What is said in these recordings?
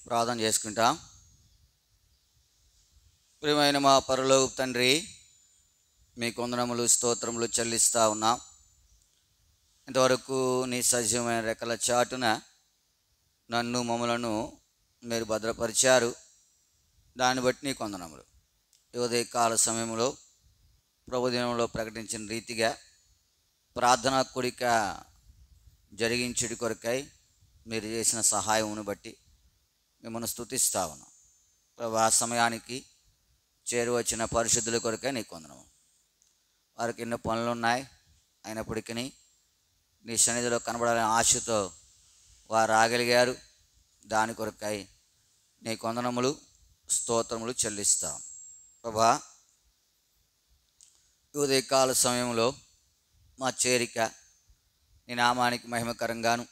ప్రార్థన చేసుకుంటాం. ప్రియమైన మా పరలోక తండ్రి, మీకు వందనములు స్తోత్రములు చెల్లిస్తూ ఉన్నాం. ఇంతవరకు నీ సజీవమైన రెక్కల చాటున నన్ను మమ్మలను మీరు భద్రపరిచారు. దాన్ని బట్టి నీకు వందనములు. ఈ ఉదయకాల సమయంలో ప్రభుదినంలో ప్రకటించిన రీతిగా ప్రార్థనా కూడిక జరిగించుడి కొరకై మీరు చేసిన సహాయమును బట్టి మిమ్మల్ని స్తుతిస్తా ఉన్నాం. ప్రభు ఆ సమయానికి చేరువచ్చిన పరిశుద్ధుల కొరకై నీకు వందనము. వారికి ఎన్నో పనులు ఉన్నాయి, అయినప్పటికీ నీ సన్నిధిలో కనబడాలని ఆశతో వారు రాగలిగారు. దాని కొరకై నీకు వందనములు స్తోత్రములు చెల్లిస్తాం. ప్రభా, ఉదయకాల సమయంలో మా చేరిక నీ నామానికి మహిమకరంగాను,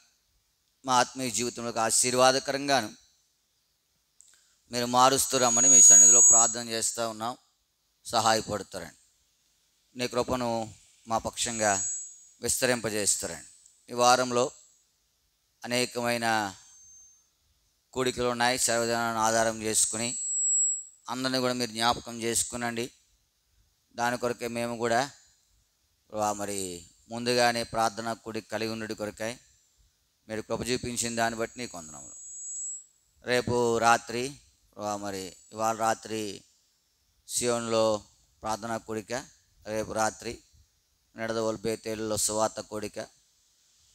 మా ఆత్మీయ జీవితంలోకి ఆశీర్వాదకరంగాను మీరు మారుస్తూ రమ్మని మీ సన్నిధిలో ప్రార్థన చేస్తూ ఉన్నాం. సహాయపడుతారండి. నీ కృపను మా పక్షంగా విస్తరింపజేస్తారండి. ఈ వారంలో అనేకమైన కూడికలు ఉన్నాయి. సర్వజనాన్ని ఆధారం చేసుకుని అందరినీ కూడా మీరు జ్ఞాపకం చేసుకునండి. దాని కొరకే మేము కూడా మరి ముందుగానే ప్రార్థన కూడిక కలిగి ఉండడి కొరకై మీరు కృప చూపించిన దాన్ని బట్టి నీకు వందనములు. రేపు రాత్రి మరి ఇవాళ రాత్రి సియోన్లో ప్రార్థనా కూడిక, రేపు రాత్రి నిడదవోలు బేతేలులో సువార్త కూడిక,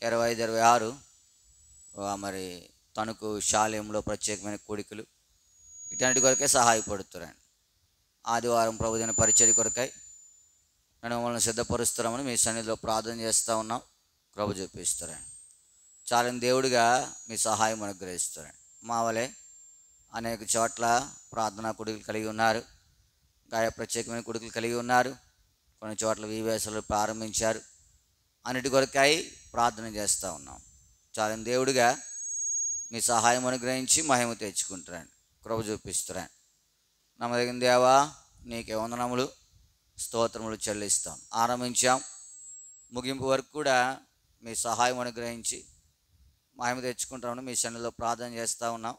25, 26 మరి తణుకు శాలయంలో ప్రత్యేకమైన కూడికలు, ఇటువంటి కొరకే సహాయపడుతారండి. ఆదివారం ప్రభుదిన పరిచర్య కొరకై నన్ను మమ్మల్ని సిద్ధపరుస్తామని మీ సన్నిధిలో ప్రార్థన చేస్తూ ఉన్నాం. కృప చూపిస్తారండి. చాలని దేవుడిగా మీ సహాయం అనుగ్రహిస్తారండి. మా వలె అనేక చోట్ల ప్రార్థనా కూడికలు కలిగి ఉన్నారు, గాయ ప్రత్యేకమైన కూడికలు కలిగి ఉన్నారు. కొన్ని చోట్ల వివేశాలు ప్రారంభించారు. అన్నిటి కొరకై ప్రార్థన చేస్తూ ఉన్నాం. చాలని దేవుడిగా మీ సహాయం అనుగ్రహించి మహిమ తెచ్చుకుంటారండి. కృప చూపిస్తారండి. నమ్మదగిన దేవా, నీకే వందనములు స్తోత్రములు చెల్లిస్తాం. ఆరంభించాం, ముగింపు వరకు కూడా మీ సహాయం అనుగ్రహించి మహిమ తెచ్చుకుంటామని మీ సన్నిధిలో ప్రార్థన చేస్తూ ఉన్నాం.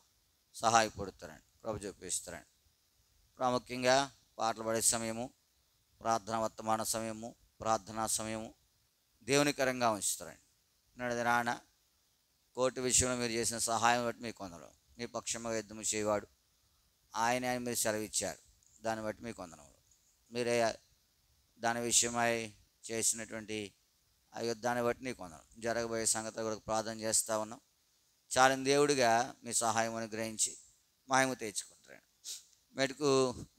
సహాయపడుతారండి, కృప చూపిస్తారండి. ప్రాముఖ్యంగా పాటలు పడే సమయము, ప్రార్థన వర్తమాన సమయము, ప్రార్థనా సమయము దేవునికరంగా ఉంచుతారండి. నేడు రాన కోర్టు విషయంలో మీరు చేసిన సహాయం బట్టి మీకు వందనములు. మీ పక్షంగా యుద్ధము చేయవాడు ఆయన అని మీరు సెలవిచ్చారు. దాన్ని బట్టి మీకు వందనములు. మీరే దాని విషయమై చేసినటువంటి ఆ యుద్ధాన్ని బట్టి నీకు వందనములు. జరగబోయే సంగతుల కొరకు ప్రార్థన చేస్తూ ఉన్నాం. చాలని దేవుడిగా మీ సహాయం అనుగ్రహించి మహిమ తెచ్చుకుంటారండి. మెటుకు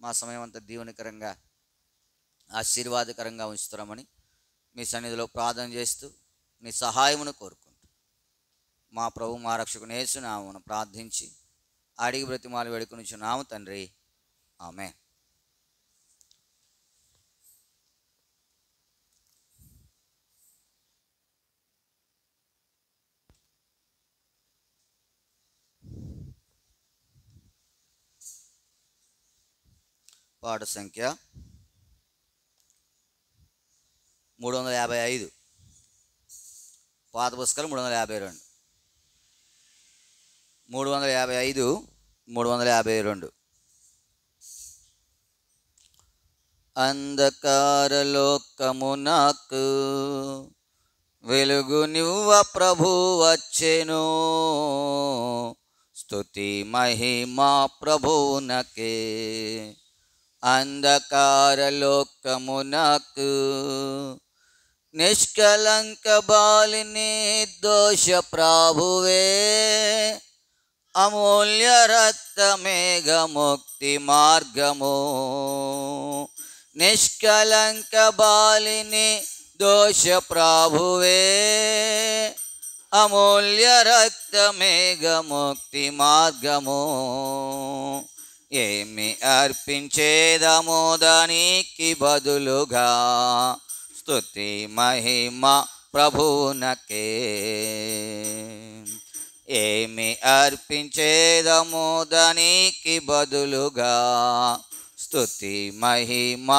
మా సమయం అంతా దీవెనకరంగా ఆశీర్వాదకరంగా ఉంచుతామని మీ సన్నిధిలో ప్రార్థన చేస్తూ మీ సహాయమును కోరుకుంటూ మా ప్రభు మా రక్షకుని యేసు నామమున ప్రార్థించి అడిగి బ్రతిమాలు వేడుకొనుచున్నాము తండ్రి, ఆమేన్. పాట సంఖ్య 355, పాత పుస్తకాలు 352, 355, 352. అంధకారలోకమునకు వెలుగునివ్వ ప్రభు వచ్చెను, స్తుతి మహిమా ప్రభువునకే. అంధకారలోకమునకు నిష్కలంక బాలిని దోష ప్రభువే, అమూల్య రక్తమేఘ ముక్తి మార్గము. నిష్కలంక బాలిని దోష ప్రభువే, అమూల్య రక్తమేఘ ముక్తి మార్గము. ఏమి అర్పించేదమో దానికి బదులుగా స్తుతి మహిమ ప్రభువునకే. ఏమి అర్పించేదమో దానికి బదులుగా స్తుతి మహిమ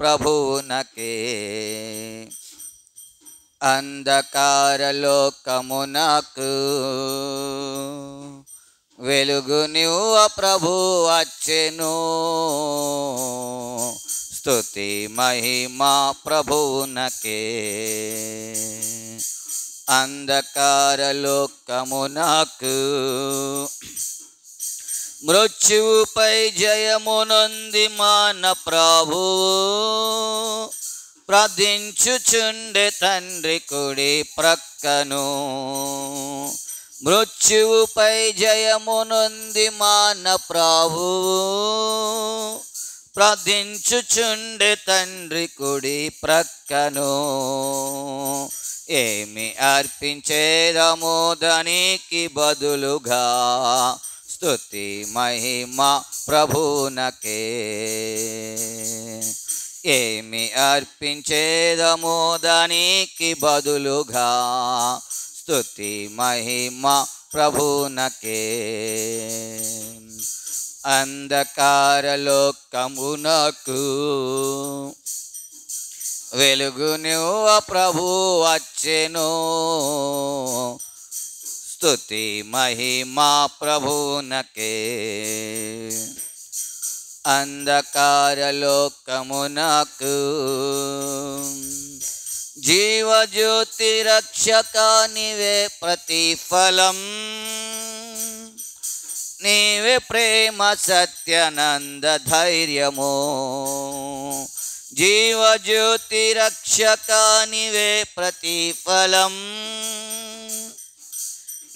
ప్రభువునకే. అంధకారలోకమునకు వెలుగునివ్వ ప్రభు వచ్చెను, స్తుతి మహిమా ప్రభువునకే. అంధకార లోకమునకు మృత్యువుపై జయమునొంది మన ప్రభువు, ప్రార్థించుచుండె తండ్రి కుడి ప్రక్కను. మృత్యువుపై జయమునొంది మన ప్రభువు, ప్రార్థించుచుండె తండ్రి కుడి ప్రక్కను. ఏమి అర్పించేదము దానికి బదులుగా, స్తుతి మహిమా ప్రభువునకే. ఏమి అర్పించేదము దానికి బదులుగా, స్తుతి మహిమా ప్రభువునకే. అంధకార లోకమునకు వెలుగునివ్వ ప్రభు వచ్చెను, స్తుతి మహిమా ప్రభువునకే. అంధకార లోకమునకు జీవజ్యోతి రక్షక నీవే ప్రతిఫలం, నీవే ప్రేమ సత్యానంద ధైర్యము. జీవజ్యోతి రక్షక నీవే ప్రతిఫలం,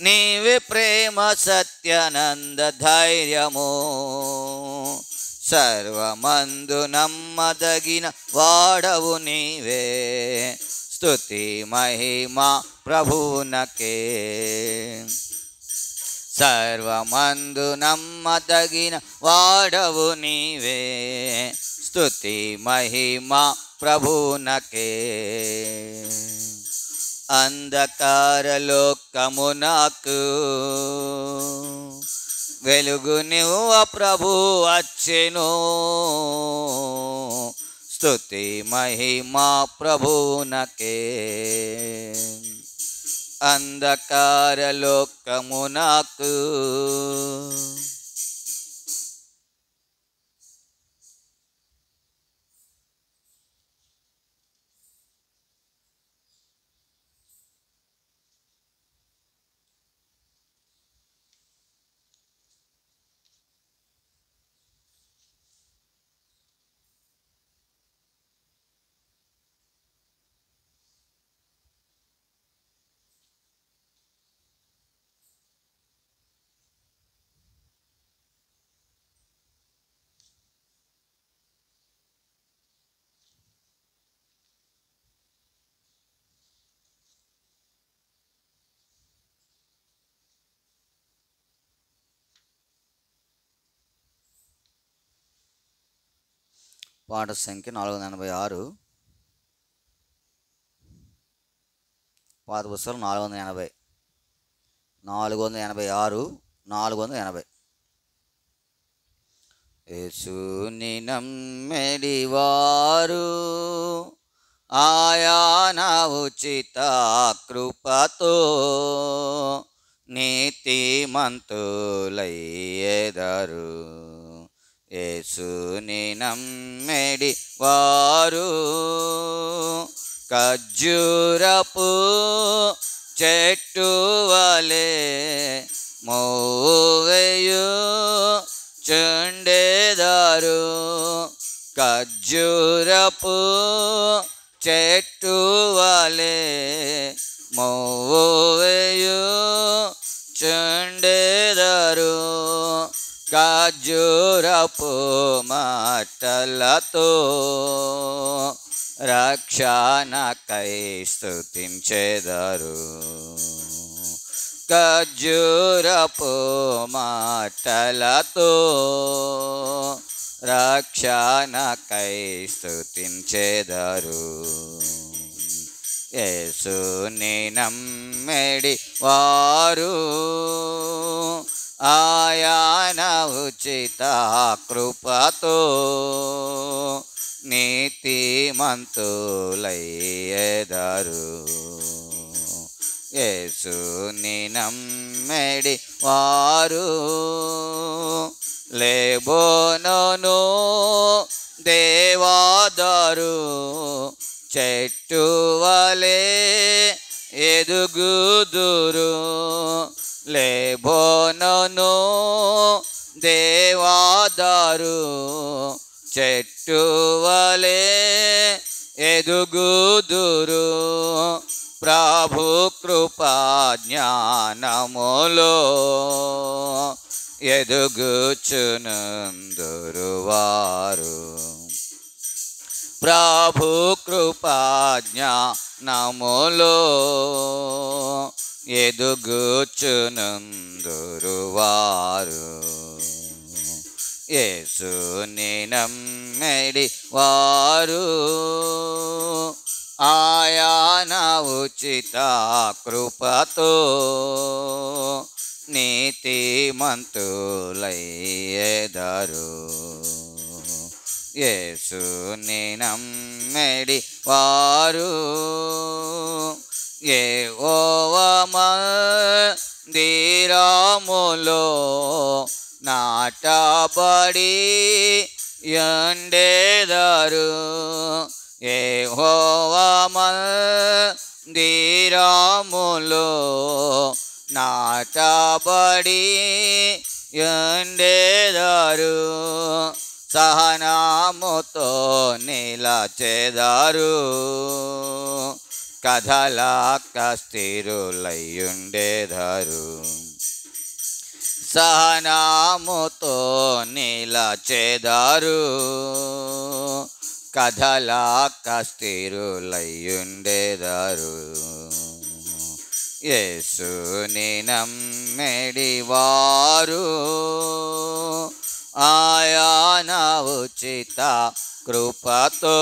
నీవే ప్రేమ సత్యానంద ధైర్యము. సర్వమందు నమ్మదగిన వాడవు నీవే, స్తుతి మహిమా ప్రభువునకే. సర్వమందు నమ్మదగిన వాడవు నీవే, స్తుతి మహిమా ప్రభువునకే. అంధకార లోకమునకు వెలుగునివ్వ ప్రభు వచ్చెను, స్తుతి మహిమా ప్రభువునకే. అంధకార లోకమునకు పాట సంఖ్య 486. పాత పుస్తకం 480, 486, 480. యేసుని నమ్మెడివారు ఆయన ఉచిత కృపతో నీతిమంతులయ్యెదరు. యేసుని నమ్మెడి వారు ఖర్జూరపు చెట్టు వలె మోవేయు చుండెదరు. ఖర్జూరపు చెట్టు వలె మోవేయు చుండెదరు. ఖర్జూరపు మాటలతో రక్షణకై స్తుతించెదరు. ఖర్జూరపు మాటలతో రక్షణకై స్తుతించెదరు. యేసుని నమ్మెడి వారు ఆయన ఉచిత కృపతో నీతిమంతులయ్యెదరు. యేసుని నమ్మెడి వారు లెబోనోను దేవదారు చెట్టు వలె ఎదుగుదురు. లెబోనోను దేవదారు చెట్టు వలె ఎదుగుదురు. ప్రభు కృపా జ్ఞానములో ఎదుగుచునందురు వారు. ప్రభు కృపా జ్ఞానములో ఎదుగుచునందురు వారు. యేసుని నమ్మెడి వారు ఆయన ఉచిత కృపతో నీతిమంతులయ్యెదరు. యేసుని నమ్మెడి వారు యెహోవా మందిరములో నాటబడి యుండెదరు. యెహోవా మందిరములో నాటబడి యుండెదరు. సహనముతో నిలచెదరు. కదలక స్థిరులయ్యుండెదరు. సహనముతో నిలచెదరు. కదలక స్థిరులయ్యుండెదరు. యేసుని నమ్మెడి వారు ఆయన ఉచిత కృపతో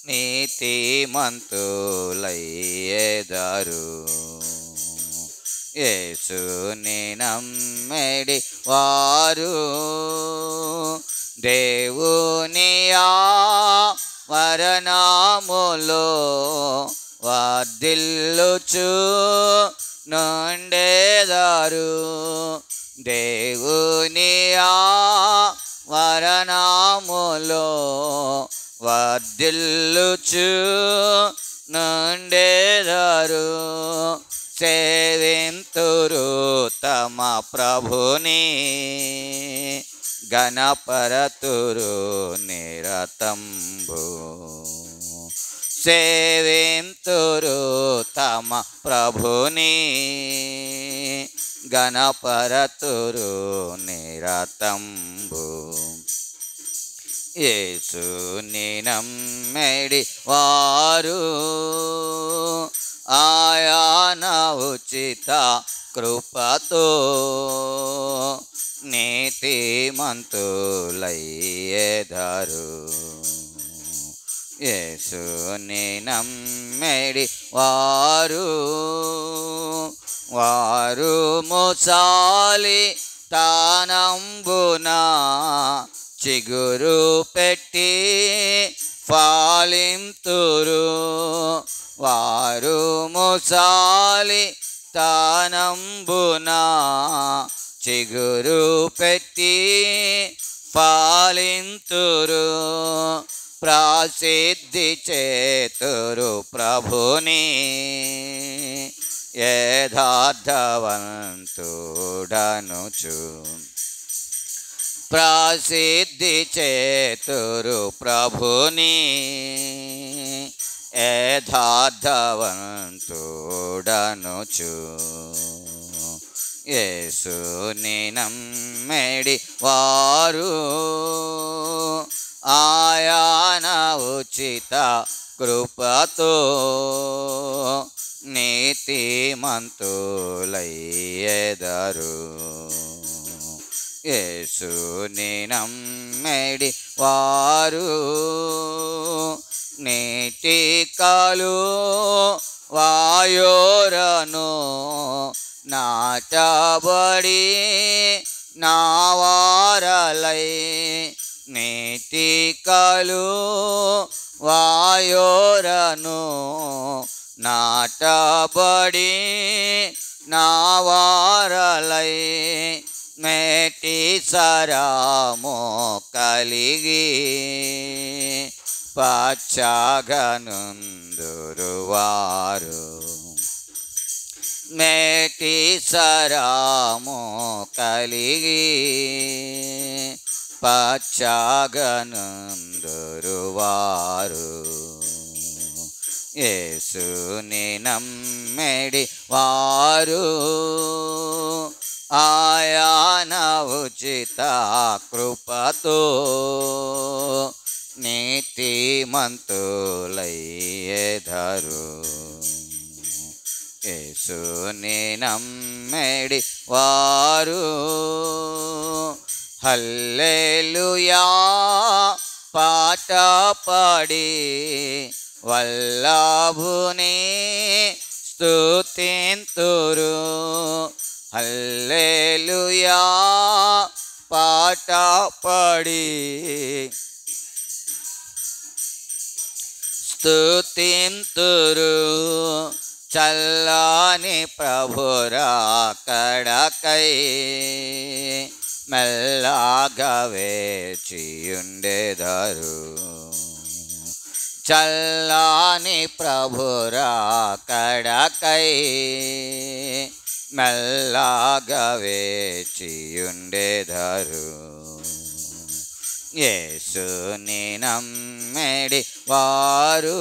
నీతిమంతులయ్యెదరు. యేసుని నమ్మెడి వారు దేవుని వరనాములో వర్ధిల్లుచు నుండెదరు. దేవుని వరనాములో వర్ధిల్లుచు నుండెదరు. సేవింతురు తమ ప్రభుని గణపరతురు నిరతంబు. సేవింతురు తమ ప్రభుని గణపరతురు నిరతంబు. యేసుని నమ్మెడి వారు ఆయన ఉచిత కృపతో నీతిమంతులయ్యెదరు. యేసుని నమ్మెడి వారు వారు ముసాలి తానంబున చిగురు పెట్టి ఫలింతురు. వారు ముసాలి తానంబున చిగురు పెట్టి ఫలింతురు. ప్రసిద్ధి చేతురు ప్రభుని యథార్థవంతుడనుచు. ప్రసిద్ధి చేతురు ప్రభుని యథార్థవంతుడనుచు. యేసుని నమ్మెడి వారు ఆయన ఉచిత కృపతో నీతిమంతులయ్యెదరు. యేసుని నమ్మెడి వారు నీటి కాలు వాయోరను నాటబడి నావారలై. నీటి కాలు వాయోరను నాటబడి నా వారలై మేటి సరామో కలిగి పచ్చగనుందురువారు మేటి సరామో కలిగి పచ్చగనుందురువారు యేసుని నమ్మెడి వారు ఆయన ఉచిత కృపతో నీతిమంతులయ్యెదరు యేసుని నమ్మెడి వారు హల్లెలూయా పాట పాడి వల్లభుని స్తుతింతురు హల్లెలూయా పాట పాడి స్తుతింతురు చల్లని ప్రభురాకడకై మెల్లగా వేచియుండెదరు చల్లని ప్రభురాకడకై మెల్లగా వేచియుండెదరు యేసుని నమ్మెడి వారు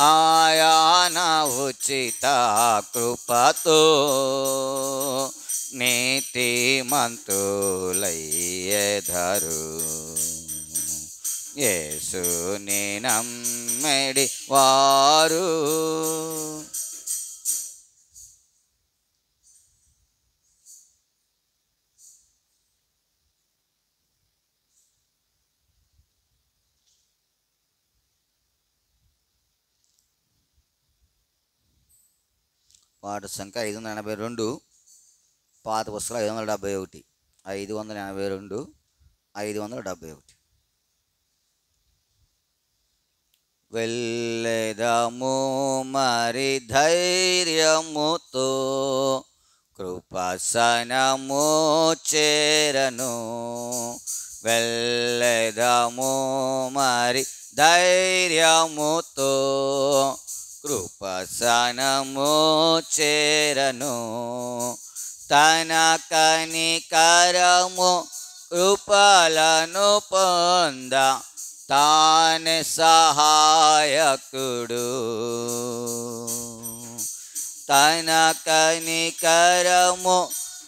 ఆయన ఉచిత కృపతో నీతిమంతులయ్యెదరు యేసుని నమ్మెడి వారు పాట సంఖ్య 582 పాత పుస్తకం 571 582 571 వెళ్ళెదము మరి ధైర్యముతో కృపాసనము చేరను వెళ్ళెదము మరి ధైర్యముతో కృపాసనము చేరను తన కనికరము కృపలను పొంద తానే సహాయకుడు తన కనికరము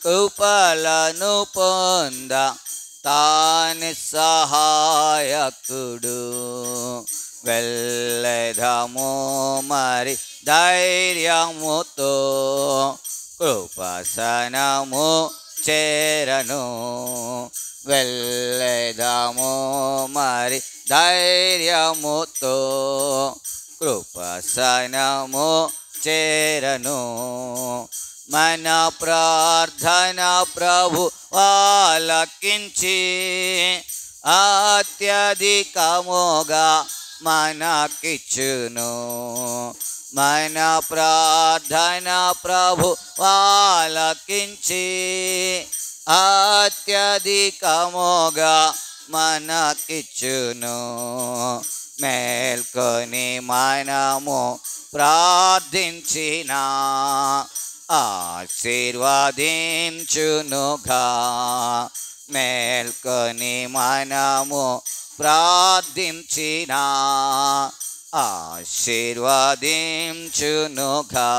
కృపలను పొంద తానే సహాయకుడు వెళ్ళెదము మరి ధైర్యముతో కృపాసనము చేరను వెళ్ళెదము మరి ధైర్యముతో కృపాసనము చేరను మన ప్రార్థన ప్రభు ఆలకించి అత్యధికముగా మనకిచ్చును మన ప్రార్థన ప్రభు ఆలకించి అత్యధికముగా మనకిచ్చును మేల్కొని మనము ప్రార్థించిన ఆశీర్వదించునుగా మేల్కొని మనము ప్రార్థించిన ఆశీర్వదించునుగా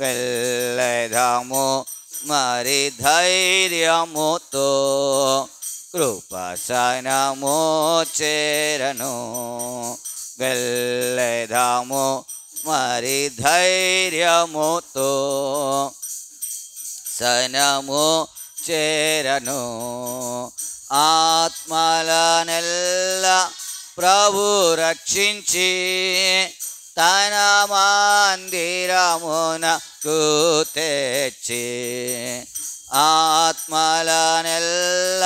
వెళ్ళెదము మరి ధైర్యముతో కృపాసనము చేరను వెళ్ళెదము మరి ధైర్యముతో సనము చేరను ఆత్మలనెల్ల ప్రభు రక్షించి తన మందిరమునకు తెచ్చి ఆత్మలనెల్ల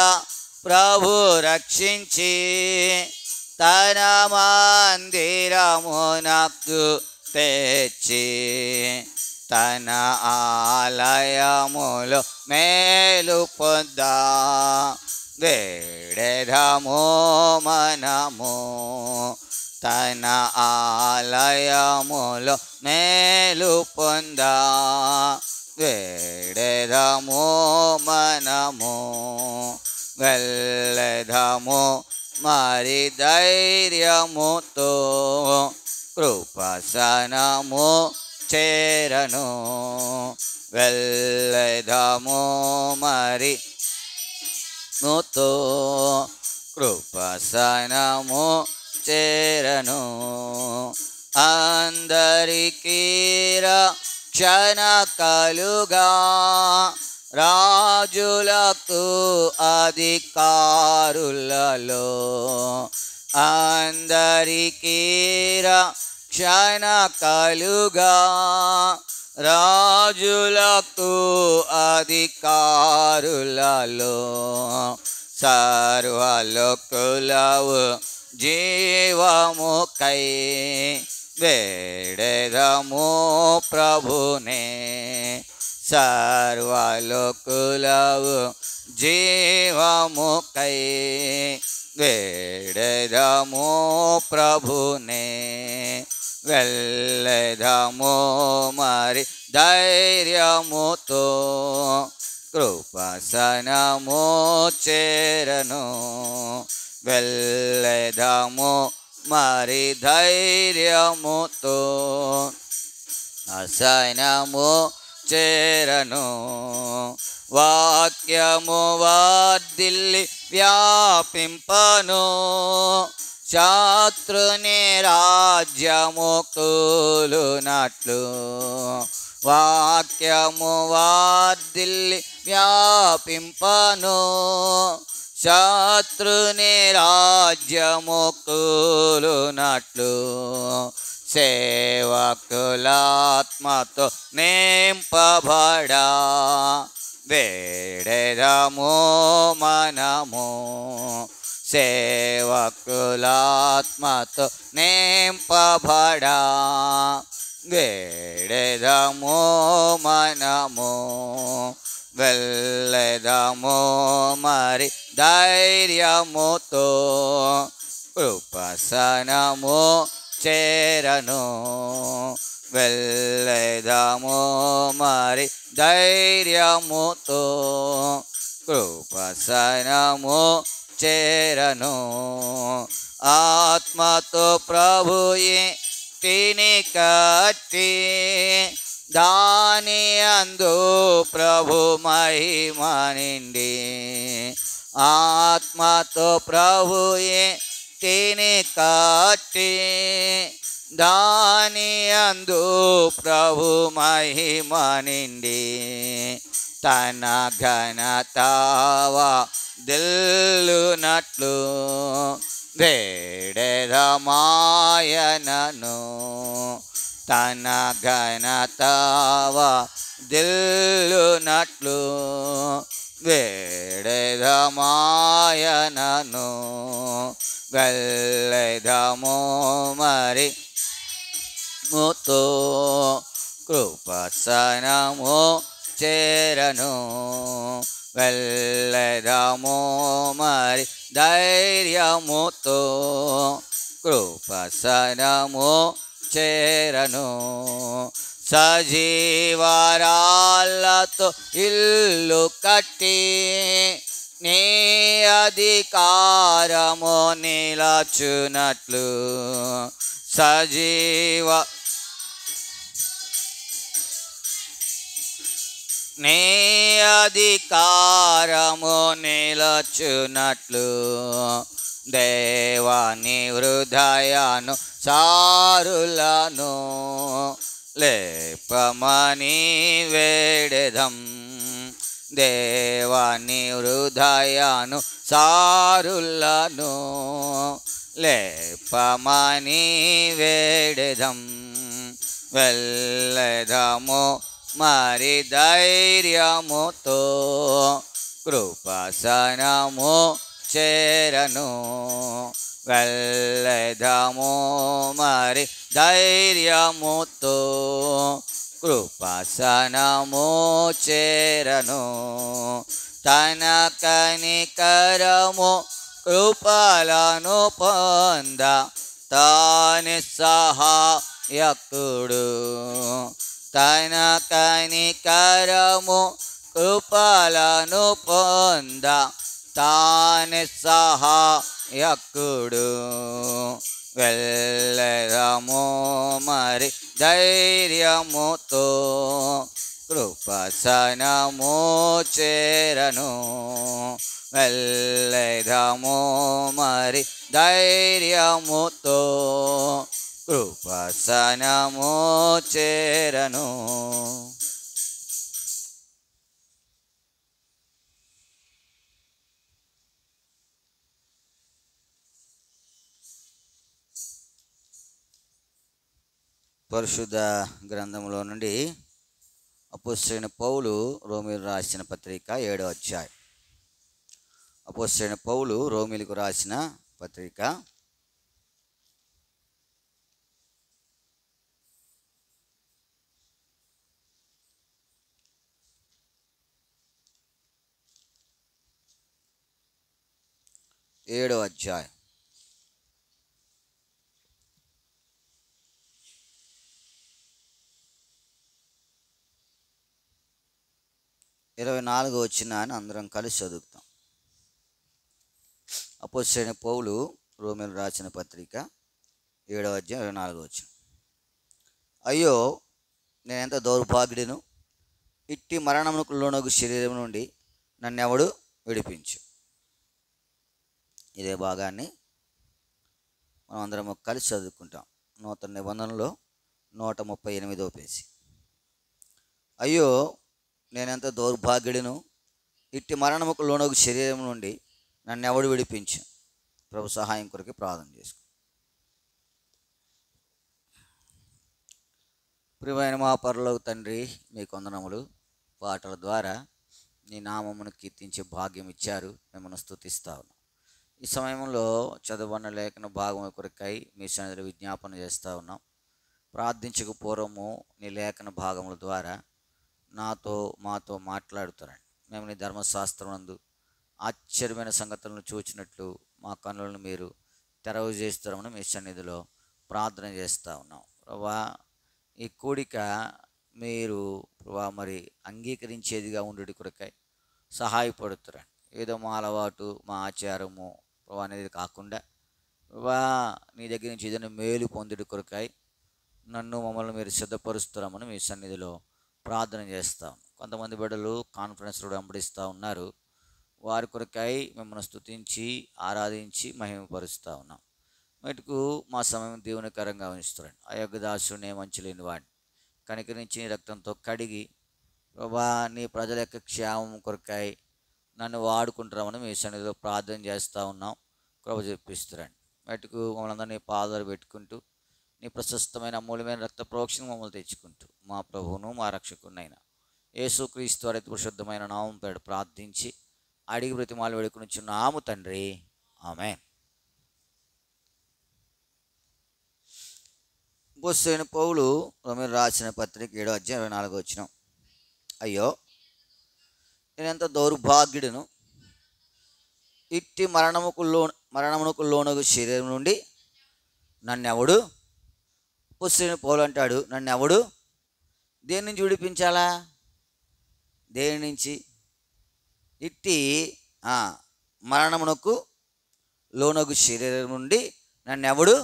ప్రభు రక్షించి తన మందిరమునకు తెచ్చి తన ఆలయములో మేలు పొందా వేడెదము మనము తన ఆలయములో మేలు పొందా వేడెదము మనము వెళ్ళెదము మరి ధైర్యముతో కృపాసనము చేరను వెళ్ళెదము మరి ముతో కృపాసనము చేరను అందరికీ రక్షణ కలుగా రాజులకు అధికారులలో అందరికీ రక్షణ కలుగా రాజులకు అధికారులలో సర్వలోకులవు జీవముకై వేడెదము ప్రభునే సర్వలోకులవు జీవముకై వేడెదము ప్రభునే వెళ్ళెదము మరి ధైర్యముతో కృపాసనము చేరను వెళ్ళెదము మరి ధైర్యముతో అసనము చేరను వాక్యము వర్ధిల్లి వ్యాపింపను శత్రుని రాజ్యము కూలునట్లు వాక్యము వర్ధిల్లి వ్యాపింపను శత్రుని రాజ్యము కూలునట్లు సేవకులాత్మతో నింపబడా వేడెదము మనము సేవకులాత్మతో నింపబడా వేడెదము మనము వెళ్ళెదము మరి ధైర్యముతో కృపాసనము చేరను వెళ్ళెదము మరి ధైర్యముతో కృపాసనము చేరను ఆత్మతో ప్రభుయే తిని కట్టి దాని అందు ప్రభు మహిమ నిండి ఆత్మతో ప్రభుయే తిని కట్టి దాని అందు ప్రభు మహిమ నిండి తన ఘనతావా దిల్లునట్లు వేడెదమాయనను తన ఘనతావా దిల్లునట్లు వేడెదమాయనను వెళ్ళెదము మరి ముతో కృపాసనము చేరను వెళ్ళెదము మరి ధైర్యముతో కృపాసనము చేరను సజీవరాళ్ళతో ఇల్లు కట్టి నీ అధికారము నిలచునట్లు సజీవ నీ అధికారము నిలచునట్లు దేవాని హృదయాను సారులను లేపమని వేడెదం దేవాని హృదయాను సారులను లేపమని వేడెదం వెళ్ళెదము మరి ధైర్యముతో కృపాసనము చేరను వెళ్ళెదము మరి ధైర్యముతో, కృపాసనము చేరను. తన కనికరము కృపలను పొంద తాని సహాయకుడు. తన కనికరము కృపలను పొంద తాని సహాయకుడు. వెళ్ళెదము మరి ధైర్యముతో, కృపాసనము చేరను. వెళ్ళెదము మరి ధైర్యముతో, కృపాసనము చేరను. పరిశుద్ధ గ్రంథంలో నుండి అపోస్తలుడైన పౌలు రోమీయులకు రాసిన పత్రిక 7వ అధ్యాయం. అపోస్తలుడైన పౌలు రోమీయులకు రాసిన పత్రిక 7వ అధ్యాయం. 24వ వచనాన్ని అందరం కలిసి చదువుతాం. అపోస్తలుడైన పౌలు రోమీయులకు రాసిన పత్రిక 7వ అధ్యాయం 24వ వచనం. అయ్యో, నేనెంత దౌర్భాగ్యుడిను! ఇట్టి మరణమునకు లోనగు శరీరం నుండి నన్నెవడు విడిపించు. ఇదే భాగాన్ని మనం అందరం కలిసి చదువుకుంటాం. నూతన నిబంధనలో 138వ పేజీ. అయ్యో, నేనెంత దౌర్భాగ్యుడిను! ఇట్టి మరణముకు లోనగు శరీరం నుండి నన్నెవడు విడిపించు. ప్రభు సహాయం కొరకు ప్రార్థన చేసుకో. ప్రియమైన మా పరలోక తండ్రి, మీకు వందనములు. పాటల ద్వారా నీ నామమును కీర్తించే భాగ్యం ఇచ్చారు. మిమ్మల్ని స్తుతిస్తా ఉన్నాం. ఈ సమయంలో చదవన్న లేఖన భాగం కొరకై మీ సన్నిధిలో విజ్ఞాపన చేస్తూ ఉన్నాం. ప్రార్థించక పూర్వము నీ లేఖన భాగముల ద్వారా మాతో మాట్లాడుతారండి. మేము నీ ధర్మశాస్త్రం నందు ఆశ్చర్యమైన సంగతులను చూచినట్లు మా కన్నులను మీరు తెరవ చేస్తారని మీ సన్నిధిలో ప్రార్థన చేస్తూ ఉన్నాం. ప్రభా, ఈ కూడిక మీరు ప్రభా మరి అంగీకరించేదిగా ఉండుడి కొరకై సహాయపడుతారండి. ఏదో మా అలవాటు, మా ఆచారము ప్రభా అనేది కాకుండా ప్రభా నీ దగ్గర నుంచి ఏదైనా మేలు పొందుడి కొరకై నన్ను మమ్మల్ని మీరు సిద్ధపరుస్తామని మీ సన్నిధిలో ప్రార్థన చేస్తాం. కొంతమంది బిడ్డలు కాన్ఫరెన్స్లో వెంబడిస్తూ ఉన్నారు. వారి కొరకై మిమ్మల్ని స్తుతించి ఆరాధించి మహిమపరుస్తూ ఉన్నాం. మటుకు మా సమయం దేవునికరంగా ఉంచుతారండి. అయోగ్యదాసునే మంచి లేని వాడిని కనికరించి రక్తంతో కడిగి ప్రభా నీ ప్రజల యొక్క క్షేమం కొరకై నన్ను వాడుకుంటామని మీ సన్నిధిలో ప్రార్థన చేస్తూ ఉన్నాం. కృప చూపిస్తారండి. మటుకు మమ్మల్ని అందరినీ పాదాలు పెట్టుకుంటూ నీ ప్రశస్తమైన అమూల్యమైన రక్త ప్రోక్షణ మమ్మల్ని తెచ్చుకుంటూ మా ప్రభువును మా రక్షకునైనా యేసుక్రీస్తు వారి పరిశుద్ధమైన నామం పేరు ప్రార్థించి అడిగి బ్రతిమాలు వేడుకొనుచున్నాము తండ్రి. ఆమేన్. అపోస్తలుడైన పౌలు రోమీయులకు రాసిన పత్రిక 7వ అధ్యాయం 24వ వచనం. అయ్యో, నేనెంత దౌర్భాగ్యుడును! ఇట్టి మరణమునకు లోనగు శరీరం నుండి నన్నెవడు. అపోస్తలుడైన పౌలు అంటాడు, నన్నెవడు దేని నుంచి విడిపించాలా? దేని నుంచి? ఇట్టి మరణమునకు లోనగు శరీరం నుండి నన్నెవడు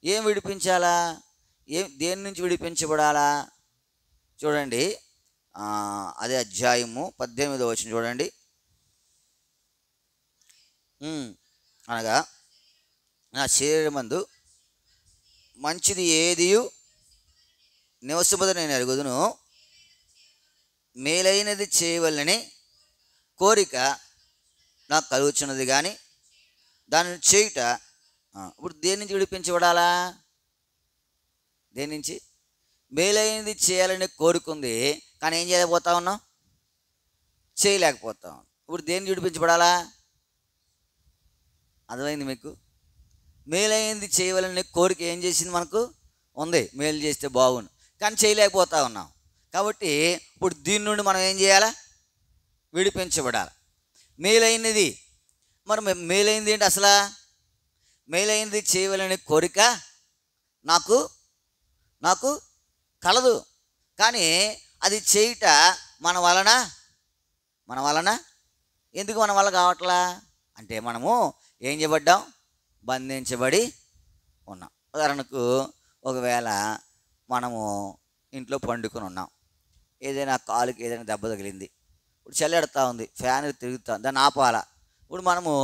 ఏం విడిపించాలా? దేని నుంచి విడిపించబడాలా? చూడండి, అదే అధ్యాయము 18వ వచనం చూడండి. అనగా నా శరీరమందు మంచిది ఏదియు నివసింపదని నేను ఎరుగుదును, మేలైనది చేయవలనని కోరిక నాకు కలుగుచున్నది కానీ దానిని చేయుట. ఇప్పుడు దేని నుంచి విడిపించబడాలా? దేని నుంచి? మేలైనది చేయాలని కోరుకుంది, కానీ ఏం చేయలేకపోతా ఉన్నాం? చేయలేకపోతాం. ఇప్పుడు దేని నుంచి విడిపించబడాలా? అర్థమైంది మీకు? మేలైంది చేయవాలనే కోరిక ఏం చేసింది మనకు ఉంది, మేలు చేస్తే బాగుండు, కానీ చేయలేకపోతా ఉన్నాం. కాబట్టి ఇప్పుడు దీని నుండి మనం ఏం చేయాలా? విడిపించబడాలి. మేలైనది, మరి మేలైంది ఏంటి అసలు? మేలైనది చేయవాలనే కోరిక నాకు నాకు కలదు, కానీ అది చేయుట మన వలన ఎందుకు మన వల్ల కావట్లా అంటే మనము ఏం చేయబడ్డాం? బంధించబడి ఉన్నాం. ఉదాహరణకు ఒకవేళ మనము ఇంట్లో పండుకొని ఉన్నాం, ఏదైనా కాలుకి ఏదైనా దెబ్బ తగిలింది, ఇప్పుడు చల్లెడతా ఉంది, ఫ్యాన్ తిరుగుతా, దాన్ని ఆపాలా. ఇప్పుడు మనము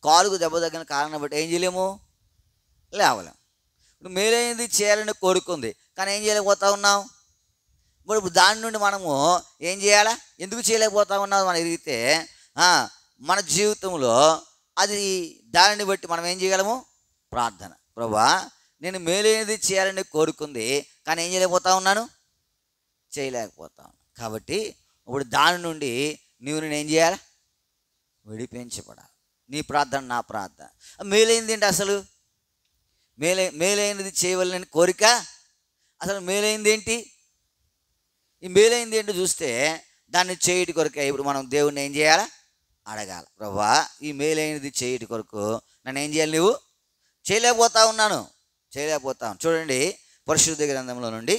కాలుకు దెబ్బ తగిలిన కారణం బట్టి ఏం చేయలేము, లేవలేము. ఇప్పుడు మేలైనది చేయాలని కోరుకుంది, కానీ ఏం చేయలేకపోతా ఉన్నాం. ఇప్పుడు దాని నుండి మనము ఏం చేయాలా? ఎందుకు చేయలేకపోతా ఉన్నాం మనం ఎరిగితే మన జీవితంలో అది దానిని బట్టి మనం ఏం చేయగలము? ప్రార్థన. ప్రభువా, నేను మేలైనది చేయాలని కోరుకుంది, కానీ ఏం చేయలేకపోతా ఉన్నాను, చేయలేకపోతా ఉన్నాను. కాబట్టి ఇప్పుడు దాని నుండి నేను ఏం చేయాలి? విడిపించబడాలి. నీ ప్రార్థన నా ప్రార్థన. మేలైంది ఏంటి అసలు? మేలైనది చేయవలనని కోరిక, అసలు మేలైంది ఏంటి? ఈ మేలైంది ఏంటో చూస్తే దాన్ని చేయటి కొరకే ఇప్పుడు మనం దేవుణ్ణి ఏం చేయాలా? అడగాలి. ప్రభువా, ఈ మేలైనది చేయటి కొరకు నన్ను ఏం చేయాలి? నువ్వు చేయలేకపోతా ఉన్నాను. చూడండి, పరిశుద్ధ గ్రంథంలో నుండి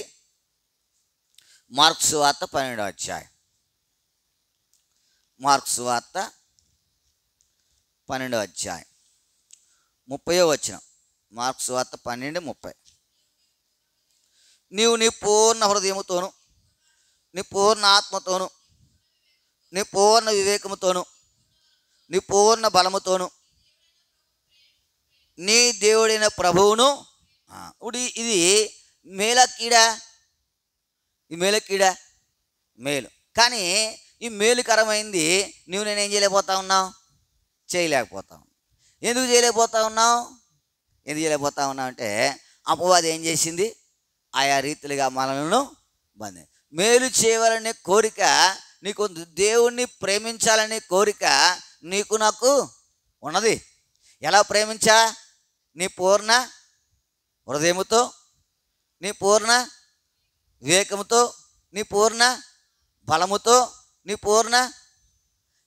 మార్కు సువార్త 12వ అధ్యాయం. మార్కు సువార్త 12వ అధ్యాయం 30వ వచనం. మార్కు సువార్త 12:30. నీవు నీ పూర్ణ హృదయముతోను, నీ పూర్ణ ఆత్మతోను, నీ పూర్ణ వివేకముతోను, నీ పూర్ణ బలముతోను నీ దేవుడైన ప్రభువును. ఇప్పుడు ఇది మేల కీడా? ఈ మేల కీడా? మేలు. కానీ ఈ మేలుకరమైంది నేనేం చేయలేకపోతా ఉన్నావు? చేయలేకపోతా ఉన్నావు. ఎందుకు చేయలేకపోతా ఉన్నావు? అంటే అపవాది ఏం చేసింది? ఆయా రీతిలుగా మనలను బంధి. మేలు చేయవాలనే కోరిక నీకు, దేవుణ్ణి ప్రేమించాలనే కోరిక నీకు నాకు ఉన్నది. ఎలా ప్రేమించా? నీ పూర్ణ హృదయముతో, నీ పూర్ణ వివేకముతో, నీ పూర్ణ బలముతో, నీ పూర్ణ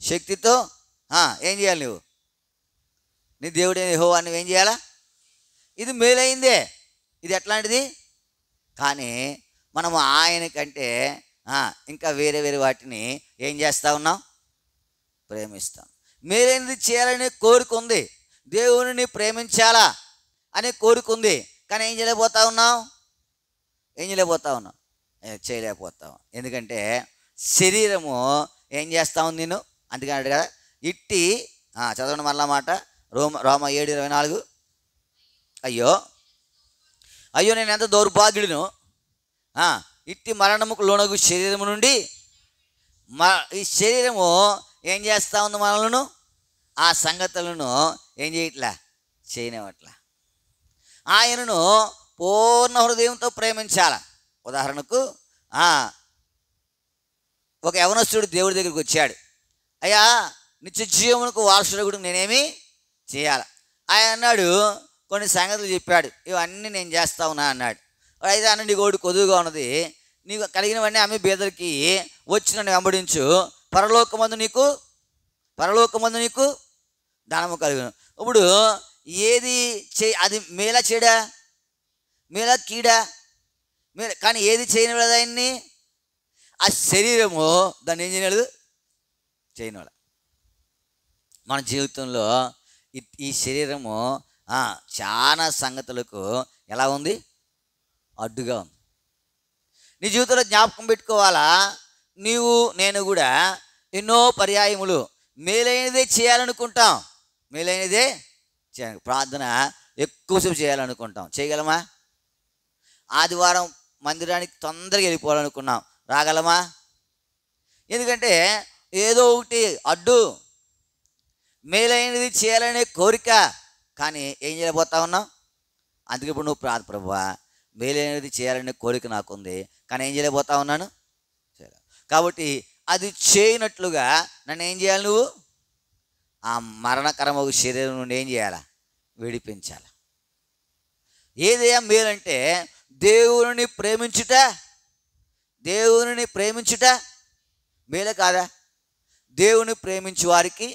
శక్తితో ఏం చేయాలి? నువ్వు నీ దేవుడైన యెహోవా నువ్వేం చేయాలా? ఇది మేలైందే. ఇది ఎట్లాంటిది? కానీ మనము ఆయన కంటే ఇంకా వేరే వాటిని ఏం చేస్తూ ఉన్నాం? ప్రేమిస్తాం. మేలైనది చేయాలనే కోరిక ఉంది, దేవుని ప్రేమించాలా అనే కోరిక ఉంది, కానీ ఏం చేయలేకపోతా ఉన్నాం? చేయలేకపోతాం. ఎందుకంటే శరీరము ఏం చేస్తా ఉంది నేను, అందుకని కదా ఇట్టి చదవండి మళ్ళా మాట, రోమ 7:24. అయ్యో నేను ఎంత దౌర్భాగ్యుడును, ఇట్టి మరణముకు లోనగు శరీరము నుండి ఈ శరీరము ఏం చేస్తూ ఉంది మనలను? ఆ సంగతులను ఏం చేయనివట్లా. ఆయనను పూర్ణ హృదయంతో ప్రేమించాల. ఉదాహరణకు ఒక యవనస్తుడు దేవుడి దగ్గరికి వచ్చాడు. అయ్యా, నిత్య జీవమునకు వారసుడు నేనేమి చేయాలి? ఆయన అన్నాడు, కొన్ని సంగతులు చెప్పాడు, ఇవన్నీ నేను చేస్తా ఉన్నా అన్నాడు. అయితే అన్న, నీ గోడు కొదువుగా ఉన్నది, నీకు కలిగినవన్నీ అమ్మి బీదలకి వచ్చి నన్ను వెంబడించు, పరలోకమందు నీకు ధనము కలుగును. ఇప్పుడు ఏది అది మేలా చెడా? మేలా కీడా? కానీ ఏది చేయనివాడు ఆయన్ని? ఆ శరీరము దాన్ని ఏం చేయనివాడు. మన జీవితంలో ఈ శరీరము చాలా సంగతులకు ఎలా ఉంది? అడ్డుగా ఉంది. నీ జీవితంలో జ్ఞాపకం పెట్టుకోవాలా, నీవు నేను కూడా ఎన్నో పర్యాయములు మేలైనదే చేయాలనుకుంటాం. మేలైనదే ప్రార్థన ఎక్కువసేపు చేయాలనుకుంటాం. చేయగలమా? ఆదివారం మందిరానికి తొందరగా వెళ్ళిపోవాలనుకున్నాం, రాగలమా? ఎందుకంటే ఏదో ఒకటి అడ్డు. మేలైనది చేయాలనే కోరిక, కానీ ఏం చేయలేకపోతా ఉన్నాం. అందుకే ఇప్పుడు నువ్వు ప్రభువా, మేలైనది చేయాలనే కోరిక నాకుంది, కానీ ఏం చేయలేకపోతా ఉన్నాను. కాబట్టి అది చేయనట్లుగా నన్ను ఏం చేయాలి? నువ్వు ఆ మరణకరమగు శరీరం నుండి ఏం చేయాలా? విడిపించాలి. ఏదయ్యా మేలంటే దేవుని ప్రేమించుట. దేవుని ప్రేమించుట మేలే కాదా? దేవుని ప్రేమించు వారికి,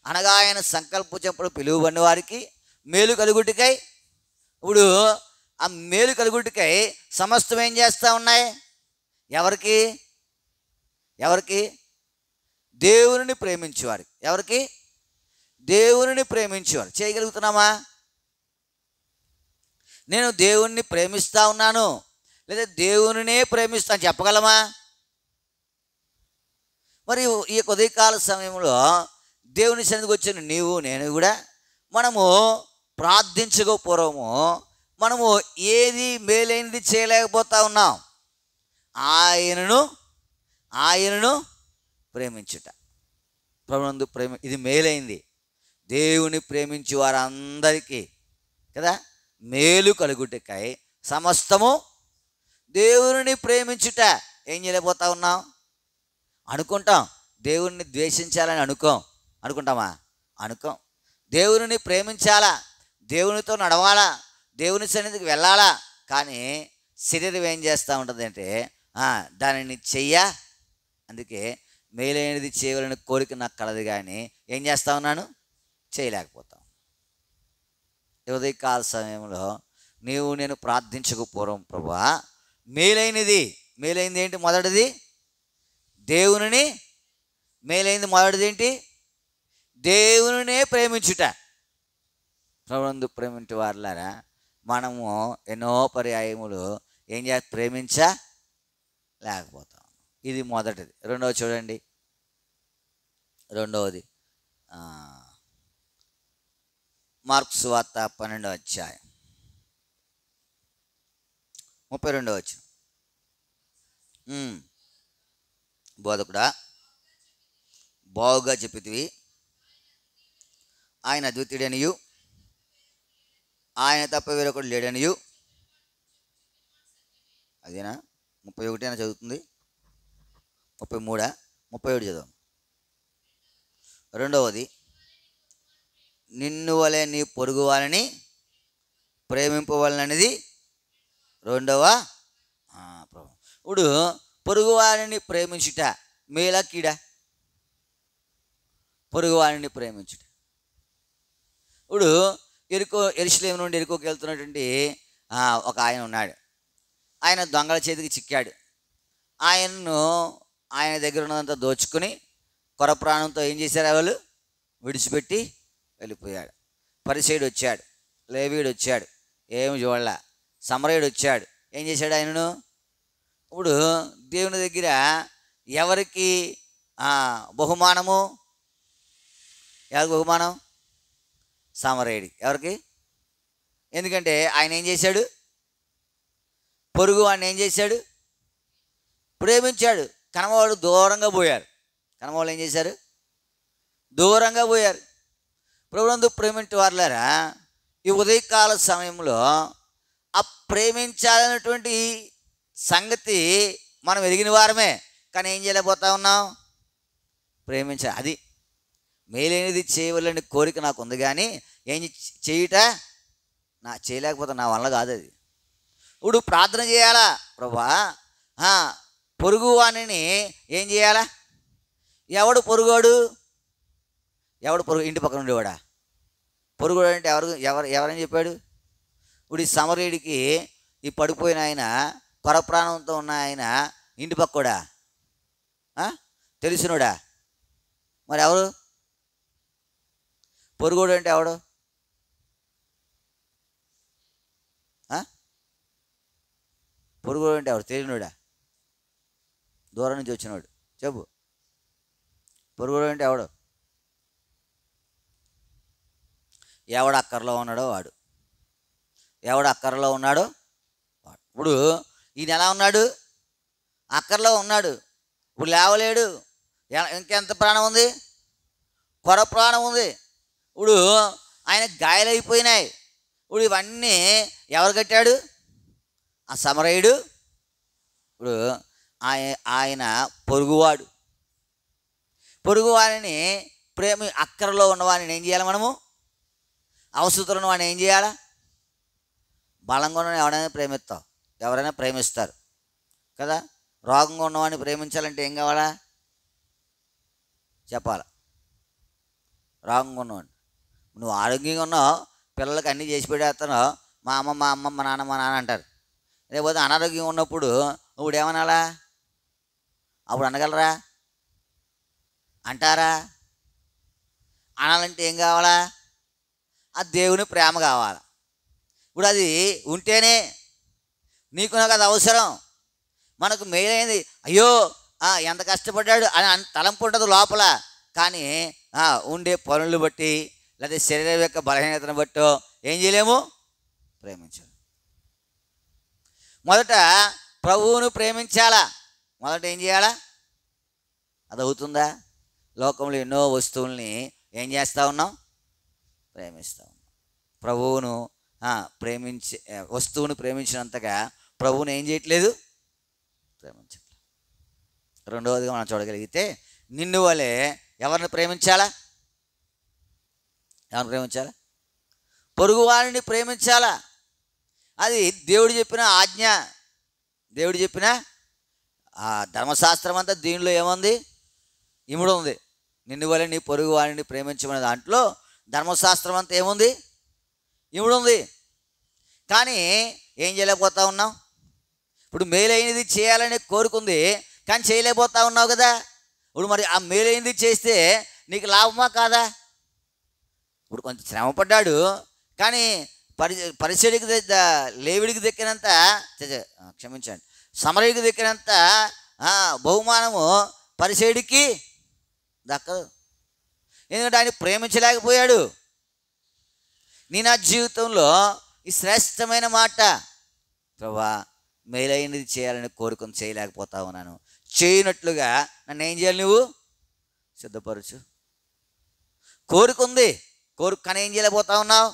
అనగా ఆయన సంకల్పించినప్పుడు పిలువబడిన వారికి మేలు కలుగుటికై, ఇప్పుడు ఆ మేలు కలుగుటికై సమస్తం ఏం చేస్తూ ఉన్నాయి? ఎవరికి? ఎవరికి? దేవుని ప్రేమించేవారికి. ఎవరికి? దేవుని ప్రేమించేవారు. చేయగలుగుతున్నామా? నేను దేవుణ్ణి ప్రేమిస్తూ ఉన్నాను, లేదా దేవునినే ప్రేమిస్తాను చెప్పగలమా? మరి ఈ ఉదయకాల సమయంలో దేవుని సన్నిధికి వచ్చిన నీవు నేను కూడా మనము ప్రార్థించకపోవడము, మనము ఏది మేలైనది చేయలేకపోతా ఉన్నాం. ఆయనను ప్రేమించుట. ప్రభునందు ఇది మేలైంది. దేవుని ప్రేమించే వారందరికీ కదా మేలు కలుగుటకై సమస్తము. దేవుని ప్రేమించుట ఏం చేయలేకపోతా ఉన్నాం? అనుకుంటాం. దేవుణ్ణి ద్వేషించాలని అనుకుంటామా? అనుకోం. దేవుని ప్రేమించాలా, దేవునితో నడవాలా, దేవుని సన్నిధికి వెళ్ళాలా, కానీ శరీరం ఏం చేస్తూ ఉంటుంది అంటే దానిని అందుకే మేలైనది చేయవాలని కోరిక నాకు కలదు, కానీ ఏం చేస్తూ ఉన్నాను? చేయలేకపోతాం. ఉదయకాల సమయంలో నీవు నేను ప్రార్థించకపోవడం, ప్రభువా మేలైనది ఏంటి? మొదటిది దేవునిని. మేలైంది మొదటిది ఏంటి? దేవునినే ప్రేమించుట. ప్రభునందు ప్రేమించే వారులారా, మనము ఎన్నో పర్యాయములు ఏం ప్రేమించలేకపోతాం. ఇది మొదటిది. రెండవది చూడండి. రెండవది మార్కు సువార్త 12వ అధ్యాయం 32వ వచనం. బోధకుడా, బాగుగా చెప్పితివి, ఆయన అద్వితీయుడనియు ఆయన తప్ప వేరొకడు లేడనియు. అదేనా? 31 అయినా చదువుతుంది. 33, 37 చదువు. రెండవది, నిన్ను వలె నీ పొరుగు వారిని ప్రేమింపవలననేది రెండవ. ఇప్పుడు పొరుగు వారిని ప్రేమించుట మేలా కీడా? పొరుగు వారిని ప్రేమించుట. ఇప్పుడు యెరూషలేము నుండి ఎరికోకి వెళ్తున్నటువంటి ఒక ఆయన ఉన్నాడు. ఆయన దొంగల చేతికి చిక్కాడు. ఆయన దగ్గర ఉన్నదంతా దోచుకుని కొర ప్రాణంతో ఏం చేశారు? వాళ్ళు విడిచిపెట్టి వెళ్ళిపోయాడు. పరిసయ్యుడు వచ్చాడు, లేవీయుడు వచ్చాడు, ఏమి చూడలే. సమరయుడు వచ్చాడు, ఏం చేశాడు? ఆయనను ఇప్పుడు దేవుని దగ్గర ఎవరికి బహుమానము? ఎవరికి బహుమానం? సమరయుడికి. ఎవరికి? ఎందుకంటే ఆయన ఏం చేశాడు? పొరుగు వాడిని ఏం చేశాడు? ప్రేమించాడు. కనమవాడు దూరంగా పోయారు. కనమవాళ్ళు ఏం చేశారు? దూరంగా పోయారు. ప్రభునందు ప్రేమించే వారులారా, ఈ ఉదయకాల సమయంలో ఆ ప్రేమించాలన్నటువంటి సంగతి మనం ఎరిగిన వారమే, కానీ ఏం చేయలేకపోతా ఉన్నాం? ప్రేమించాలి. అది మేలైనది చేయవలని కోరిక నాకు ఉంది, కానీ ఏం చేయలేకపోతా. నా వల్ల కాదు అది. ఇప్పుడు ప్రార్థన చేయాలా? ప్రభువా పొరుగు వాణిని ఏం చేయాలా? ఎవడు పొరుగోడు? ఇంటి పక్కన ఉండేవాడా? పొరుగుడు అంటే ఎవరని చెప్పాడు? ఇప్పుడు ఈ సమరయుడికి ఈ పడిపోయిన ఆయన, కొర ప్రాణంతో ఉన్న ఆయన ఇంటి పక్కోడా? తెలిసినోడా? మరి ఎవరు పొరుగుడు అంటే? ఎవడు? పొరుగుడు అంటే ఎవడు? తెలియనోడా? దూరం నుంచి వచ్చినోడు? చెప్పు. పొరుగుడు అంటే ఎవడు? ఎవడు అక్కర్లో ఉన్నాడో వాడు. ఎవడు అక్కర్లో ఉన్నాడో వాడు. ఇప్పుడు ఈయన ఎలా ఉన్నాడు? అక్కర్లో ఉన్నాడు. ఇప్పుడు లేవలేడు. ఇంకెంత ప్రాణం ఉంది? కొర ప్రాణం ఉంది. ఇప్పుడు ఆయన గాయాలైపోయినాయి. ఇప్పుడు ఇవన్నీ ఎవరు కట్టాడు? ఆ సమరయుడు. ఇప్పుడు ఆయన పొరుగువాడిని అక్కరలో ఉన్నవాడిని ఏం చేయాలి మనము? అవసరతలో ఉన్నవాడిని ఏం చేయాలా? బలంగా ఉన్నవాడిని ఎవరైనా ప్రేమిస్తావు, ఎవరైనా ప్రేమిస్తారు కదా. రోగంగా ఉన్నవాడిని ప్రేమించాలంటే ఏం కావాలా చెప్పాలా? రోగంగా ఉన్నవాడిని. నువ్వు ఆరోగ్యంగా ఉన్నావు, పిల్లలకి అన్నీ చేసి పెట్టేస్తున్నావు, మా అమ్మ మా అమ్మ మా నాన్న మా నాన్న అంటారు. లేకపోతే అనారోగ్యంగా ఉన్నప్పుడు ఇప్పుడు ఏమనాలా? అప్పుడు అనగలరా? అంటారా? అనాలంటే ఏం కావాలా? ఆ దేవుని ప్రేమ కావాలి. ఇప్పుడు అది ఉంటేనే నీకు నాకు అది అవసరం. మనకు మేలైంది, అయ్యో ఎంత కష్టపడ్డాడు అని తలంపు ఉంటుంది లోపల. కానీ ఉండే పనులు బట్టి లేదా శరీరం యొక్క బలహీనతను బట్టో ఏం చేయలేము, ప్రేమించాలి. మొదట ప్రభువును ప్రేమించాలా. మొదట ఏం చేయాలా? అది అవుతుందా? లోకంలో ఎన్నో వస్తువుల్ని ఏం చేస్తూ ఉన్నాం? ప్రేమిస్తూ ఉన్నాం. ప్రభువును వస్తువును ప్రేమించినంతగా ప్రభువును ఏం చేయట్లేదు, ప్రేమించట్లేదు. రెండవదిగా మనం చూడగలిగితే నిన్ను వలె ఎవరిని ప్రేమించాలా? ఎవరిని ప్రేమించాలా? పొరుగు వారిని ప్రేమించాలా. అది దేవుడు చెప్పిన ఆజ్ఞ. దేవుడు చెప్పిన ఆ ధర్మశాస్త్రం అంతా దీనిలో ఏముంది? ఇముడు ఉంది. నిన్ను వలె నీ పొరుగు వారిని ప్రేమించమనే దాంట్లో ధర్మశాస్త్రం అంతా ఏముంది? ఇముడు ఉంది. కానీ ఏం చేయలేకపోతా ఉన్నాం? ఇప్పుడు మేలైనది చేయాలని కోరుకుంది, కానీ చేయలేకపోతా ఉన్నావు కదా. ఇప్పుడు మరి ఆ మేలైనది చేస్తే నీకు లాభమా కాదా? ఇప్పుడు కొంచెం శ్రమపడ్డాడు, కానీ పరిసడికి లేవిడికి దక్కినంత, క్షమించండి, సమరయుడికి దక్కినంత బహుమానము పరిసడికి దక్కదు. ఎందుకంటే ఆయన ప్రేమించలేకపోయాడు. నా జీవితంలో ఈ శ్రేష్టమైన మాట, ప్రభా మేలైనది చేయాలని కోరుకొని చేయలేకపోతా ఉన్నాను, చేయనట్లుగా నన్ను ఏం చేయాలి? నువ్వు సిద్ధపరచు. కోరుకుంది, కానీ ఏం చేయలేకపోతా ఉన్నావు,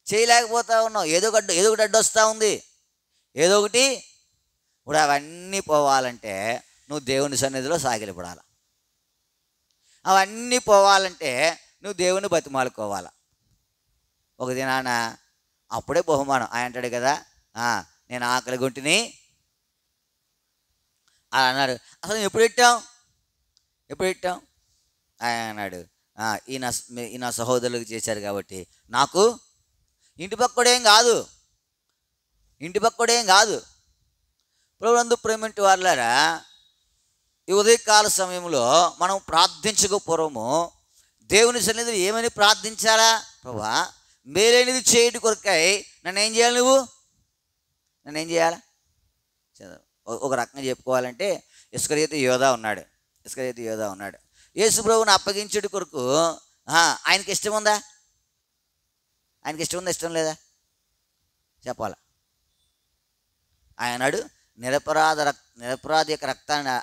చేయలేకపోతా ఉన్నావు. ఏదో ఒకటి అడ్డొస్తూ ఉంది, ఏదో ఒకటి. ఇప్పుడు అవన్నీ పోవాలంటే నువ్వు దేవుని సన్నిధిలో సాగిలపడాలి. అవన్నీ పోవాలంటే నువ్వు దేవుని బతిమాలుకోవాలి. ఒక దినాన అప్పుడే బహుమానం. ఆయన అంటాడు కదా, నేను ఆకలి గుంటిని అని అన్నాడు. అసలు ఎప్పుడు పెట్టాం? ఆయన అన్నాడు, ఈయన సహోదరులకు చేశారు కాబట్టి నాకు ఇంటి పక్కడేం కాదు. ప్రభువునందు ప్రేమింటి వారులారా, ఈ ఉదయకాల సమయంలో మనం ప్రార్థించకపోవడము, దేవుని సన్నిధిలో ఏమని ప్రార్థించాలా? ప్రభా మేలైనది చేయటి కొరకై నన్ను ఏం చేయాలి? నన్ను ఏం చేయాలా? ఒక రకంగా చెప్పుకోవాలంటే ఇస్కరియోతు యోధా ఉన్నాడు. యేసు ప్రభువుని అప్పగించుడి కొరకు ఆయనకి ఇష్టం ఉందా? ఇష్టం లేదా? చెప్పాలా? ఆయన అన్నాడు, నిరపరాధి యొక్క రక్తాన్ని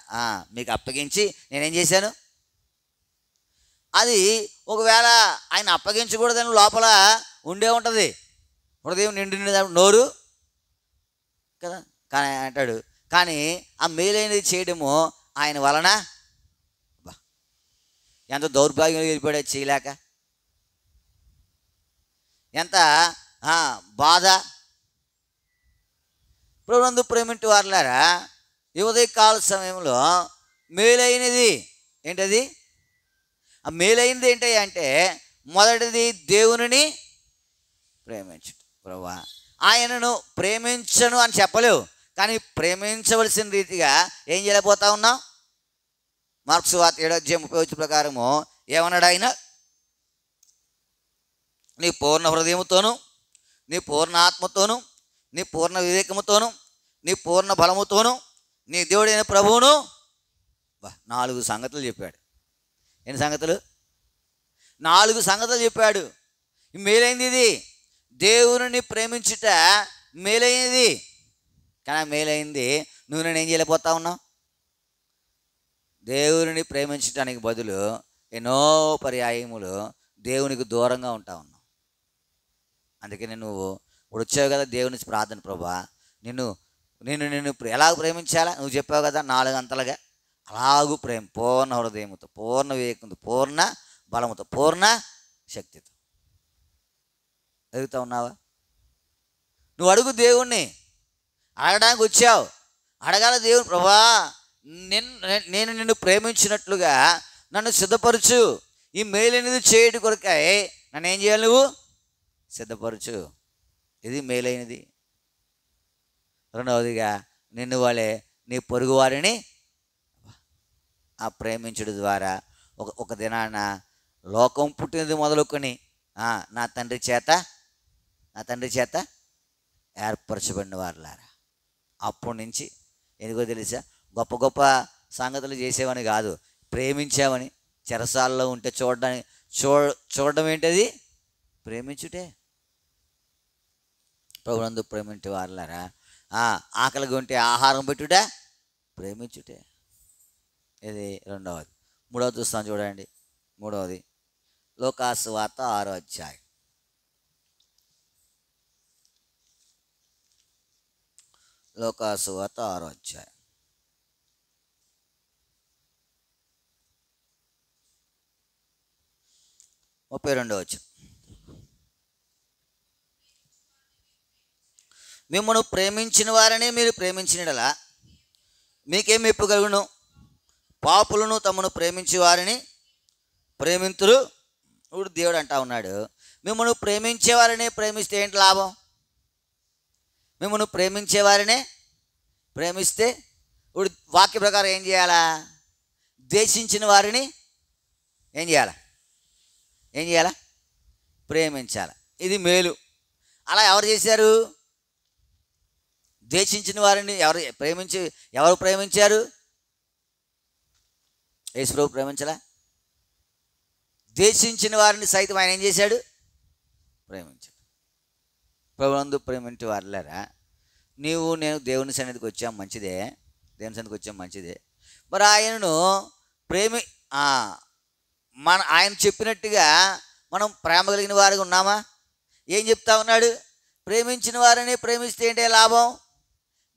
మీకు అప్పగించి నేనేం చేశాను. అది ఒకవేళ ఆయన అప్పగించకూడదని లోపల ఉండే ఉంటుంది, హృదయం నిండిన నోరు కదా. కానీ అంటాడు, కానీ ఆ మేలైనది చేయడము ఆయన వలన ఎంత దౌర్భాగ్యం వెళ్ళిపోయాడు చేయలేక, ఎంత బాధ. ప్రభువునందు ప్రేమింటి వారులారా, ఈ ఉదయకాల సమయంలో మేలైనది ఏంటది? ఆ మేలైనది ఏంటి అంటే మొదటిది దేవునిని ప్రేమించడం. ప్రభువా ఆయనను ప్రేమించను అని చెప్పలేవు, కానీ ప్రేమించవలసిన రీతిగా ఏం చేయలేకపోతా ఉన్నాం? మార్క్స్ వార్త 7:30 ప్రకారము ఏమన్నాడు ఆయన? నీ పూర్ణ హృదయముతోను, నీ పూర్ణ ఆత్మతోను, నీ పూర్ణ వివేకముతోను, నీ పూర్ణ బలముతోను నీ దేవుడైన ప్రభువును 4 సంగతులు చెప్పాడు. ఎన్ని సంగతులు? 4 సంగతులు చెప్పాడు. మేలైంది ఇది, దేవుని ప్రేమించుట మేలైనది. కానీ మేలైంది నువ్వు నేను ఏం చేయలేకపోతా ఉన్నావు? దేవుని ప్రేమించడానికి బదులు ఎన్నో పర్యాయములు దేవునికి దూరంగా ఉంటా ఉన్నావు. అందుకని నువ్వు ఇప్పుడు వచ్చావు కదా దేవుని ప్రార్థన, ప్రభా నిన్ను ఎలాగ ప్రేమించాలా? నువ్వు చెప్పావు కదా 4 అంతలుగా. అలాగూ పూర్ణ హృదయంతో, పూర్ణ వివేకంతో, పూర్ణ బలముతో, పూర్ణ శక్తితో. ఎదుగుతా ఉన్నావా? నువ్వు అడుగు దేవుణ్ణి. అడగడానికి వచ్చావు, అడగాల దేవుని, ప్రభా నేను నిన్ను ప్రేమించినట్లుగా నన్ను సిద్ధపరచు, ఈ మేలైనది చేయడం కొరకై నన్ను ఏం చేయాలి? నువ్వు సిద్ధపరచు, ఇది మేలైనది. రెండవదిగా నిన్ను వాళ్ళే నీ పొరుగు వారిని ఆ ప్రేమించడం ద్వారా ఒక దినాన లోకం పుట్టినది మొదలుకొని నా తండ్రి చేత ఏర్పరచబడిన వారులారా. అప్పటి నుంచి ఎందుకో తెలుసా, గొప్ప గొప్ప సంగతులు చేసేవని కాదు, ప్రేమించామని. చెరసాలలో ఉంటే చూడడం ఏంటది? ప్రేమించుటే. ప్రభునందు ప్రేమించే వారులారా, ఆకలిగా ఉంటే ఆహారం పెట్టుట ప్రేమించుటే. ఇది రెండవది. మూడవది చూస్తాం చూడండి. మూడవది లోకాసు వార్త 6వ అధ్యాయం. లోకాసు వార్త 6వ అధ్యాయం 32వ వచనం. మిమ్మల్ని ప్రేమించిన వారనే మీరు ప్రేమించినలా మీకేం మెప్పు కలుగును? పాపులను తమను ప్రేమించే వారిని ప్రేమింతురు. ఇప్పుడు దేవుడు అంటా ఉన్నాడు, మిమ్మల్ని ప్రేమించేవారినే ప్రేమిస్తే ఏంటి లాభం? మిమ్మల్ని ప్రేమించేవారినే ప్రేమిస్తే ఇప్పుడు వాక్య ప్రకారం ఏం చేయాలా? ద్వేషించిన వారిని ఏం చేయాలా? ప్రేమించాలి. ఇది మేలు. అలా ఎవరు చేశారు? ద్వేషించిన వారిని ఎవరు ప్రేమించారు? యేసుప్రభు ప్రేమించలా? ద్వేషించిన వారిని సైతం ఆయన ఏం చేశాడు? ప్రేమించాడు. ప్రభునందు ప్రేమించే వారులారా, నేను దేవుని సన్నిధికి వచ్చాం మంచిదే, దేవుని సన్నిధికి వచ్చాం మంచిదే. మరి ఆయనను ఆయన చెప్పినట్టుగా మనం ప్రేమ కలిగిన వారిగా ఉన్నామా? ఏం చెప్తా ఉన్నాడు? ప్రేమించిన వారిని ప్రేమిస్తే ఏంటే లాభం?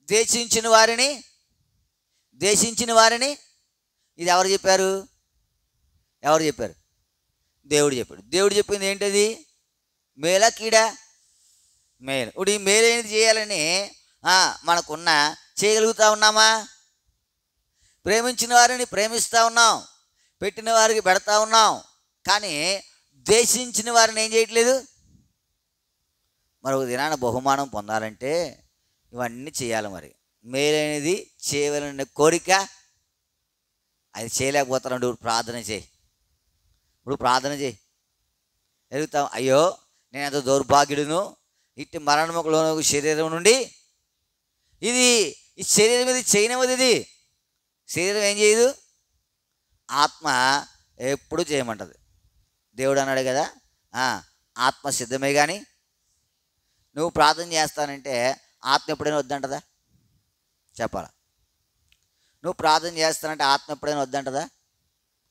ద్వేషించిన వారిని ఇది ఎవరు చెప్పారు? దేవుడు చెప్పాడు. దేవుడు చెప్పింది ఏంటది? మేలా కీడా? మేలు. ఇప్పుడు ఈ మేలు ఏంటి చేయాలని మనకున్న చేయగలుగుతా ఉన్నామా? ప్రేమించిన వారిని ప్రేమిస్తూ ఉన్నాం, పెట్టిన వారికి పెడతా ఉన్నాం, కానీ ద్వేషించిన వారిని ఏం చేయట్లేదు. మరొక దినాన బహుమానం పొందాలంటే ఇవన్నీ చేయాలి. మరి మేలైనది చేయవలనే కోరిక అది చేయలేకపోతున్నాడు. ఇప్పుడు ప్రార్థన చేయి. ఎదుగుతాం, అయ్యో నేను ఎంతో దౌర్భాగ్యుడును, ఇట్టి మరణములోని శరీరం నుండి ఈ శరీరం మీద చేయనివ్వదు. ఇది శరీరం ఏం చేయదు, ఆత్మ ఎప్పుడు చేయమంటది. దేవుడు అన్నాడు కదా, ఆత్మ సిద్ధమే కానీ నువ్వు ప్రార్థన చేస్తానంటే ఆత్మ ఎప్పుడైనా వద్దంటదా? చెప్పాలా? నువ్వు ప్రార్థన చేస్తానంటే ఆత్మ ఎప్పుడైనా వద్దంటదా?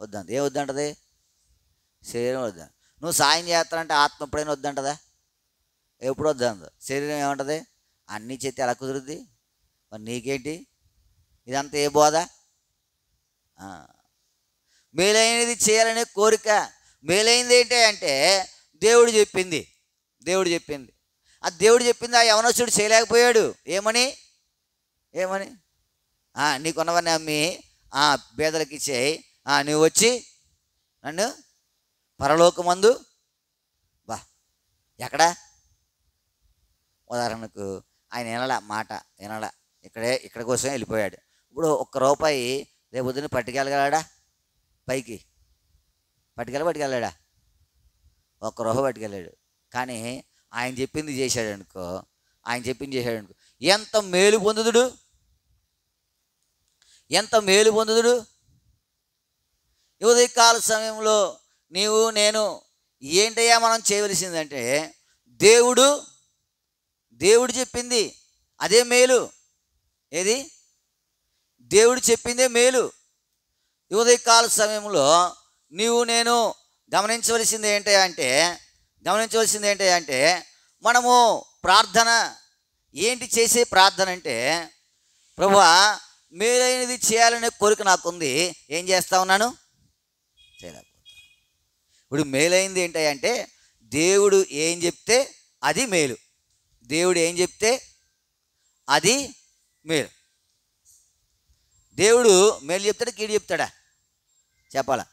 వద్దంట. ఏం వద్దంటది? శరీరం వద్దంట. నువ్వు సాయం చేస్తానంటే ఆత్మ ఎప్పుడైనా వద్దంటదా? ఎప్పుడు వద్దంట. శరీరం ఏమంటది? అన్నీ చేతి ఎలా కుదురుద్ది? మరి నీకేంటి ఇదంతా? ఏ బోధ? మేలైనది చేయాలనే కోరిక. మేలైనది ఏంటి అంటే దేవుడు చెప్పింది. ఆ దేవుడు చెప్పింది ఆ యవనస్తుడు చేయలేకపోయాడు. ఏమని నీకున్నవన్నీ అమ్మి పేదలకు ఇచ్చేయి, నువ్వు వచ్చి నన్ను పరలోకమందు ఎక్కడా? ఉదాహరణకు ఆయన వినాల ఇక్కడ కోసం వెళ్ళిపోయాడు. ఇప్పుడు ₹1 రేపు పొద్దున్న పట్టుకెళ్ళగలడా? పైకి పట్టుకెళ్ళాడా? ₹1 పట్టుకెళ్ళాడు. కానీ ఆయన చెప్పింది చేశాడు అనుకో, ఎంత మేలు పొందుదుడు. ఉదయకాల సమయంలో నీవు నేను ఏంటయ్యా మనం చేయవలసిందంటే దేవుడు చెప్పింది అదే మేలు. ఏది? దేవుడు చెప్పిందే మేలు. ఉదయకాల సమయంలో నీవు నేను గమనించవలసింది ఏంటి అంటే మనము ప్రార్థన ఏంటి? చేసే ప్రార్థన అంటే, ప్రభువా మేలైనది చేయాలనే కోరిక నాకుంది, ఏం చేస్తా ఉన్నాను? చేయలేకపోతాను. ఇప్పుడు మేలైంది ఏంటి అంటే దేవుడు ఏం చెప్తే అది మేలు. దేవుడు ఏం చెప్తే అది మేలు. దేవుడు మేలు చెప్తాడా కీడు చెప్తాడా? చెప్పాలా?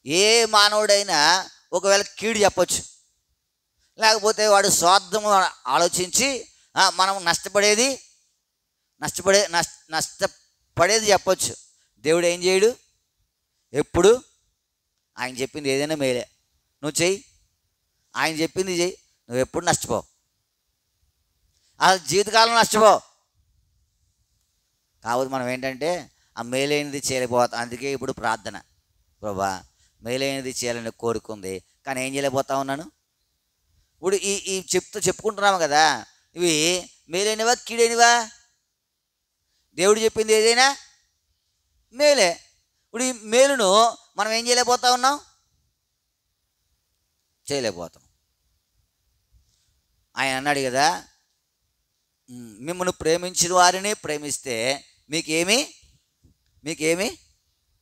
ఏ మానవుడైనా ఒకవేళ కీడు చెప్పొచ్చు, లేకపోతే వాడు స్వార్థము ఆలోచించి మనం నష్టపడేది చెప్పొచ్చు. దేవుడు ఏం చేయడు, ఎప్పుడు ఆయన చెప్పింది ఏదైనా మేలే. నువ్వు చెయ్యి, ఆయన చెప్పింది చెయ్యి, నువ్వు ఎప్పుడు నష్టపోవు, అసలు జీవితకాలం నష్టపోవు. కాకపోతే మనం ఏంటంటే ఆ మేలైనది చేయలేకపోతాం. అందుకే ఇప్పుడు ప్రార్థన, ప్రభా మేలైనది చేయాలని కోరుకుంది కానీ ఏం చేయలేకపోతా ఉన్నాను. ఇప్పుడు ఈ చెప్పుకుంటున్నాము కదా, ఇవి మేలైనవా కీడైనవా? దేవుడు చెప్పింది ఏదైనా మేలే. ఇప్పుడు ఈ మేలును మనం ఏం చేయలేకపోతా ఉన్నాం, చేయలేకపోతాం. ఆయన అన్నాడు కదా, మిమ్మల్ని ప్రేమించిన వారిని ప్రేమిస్తే మీకేమి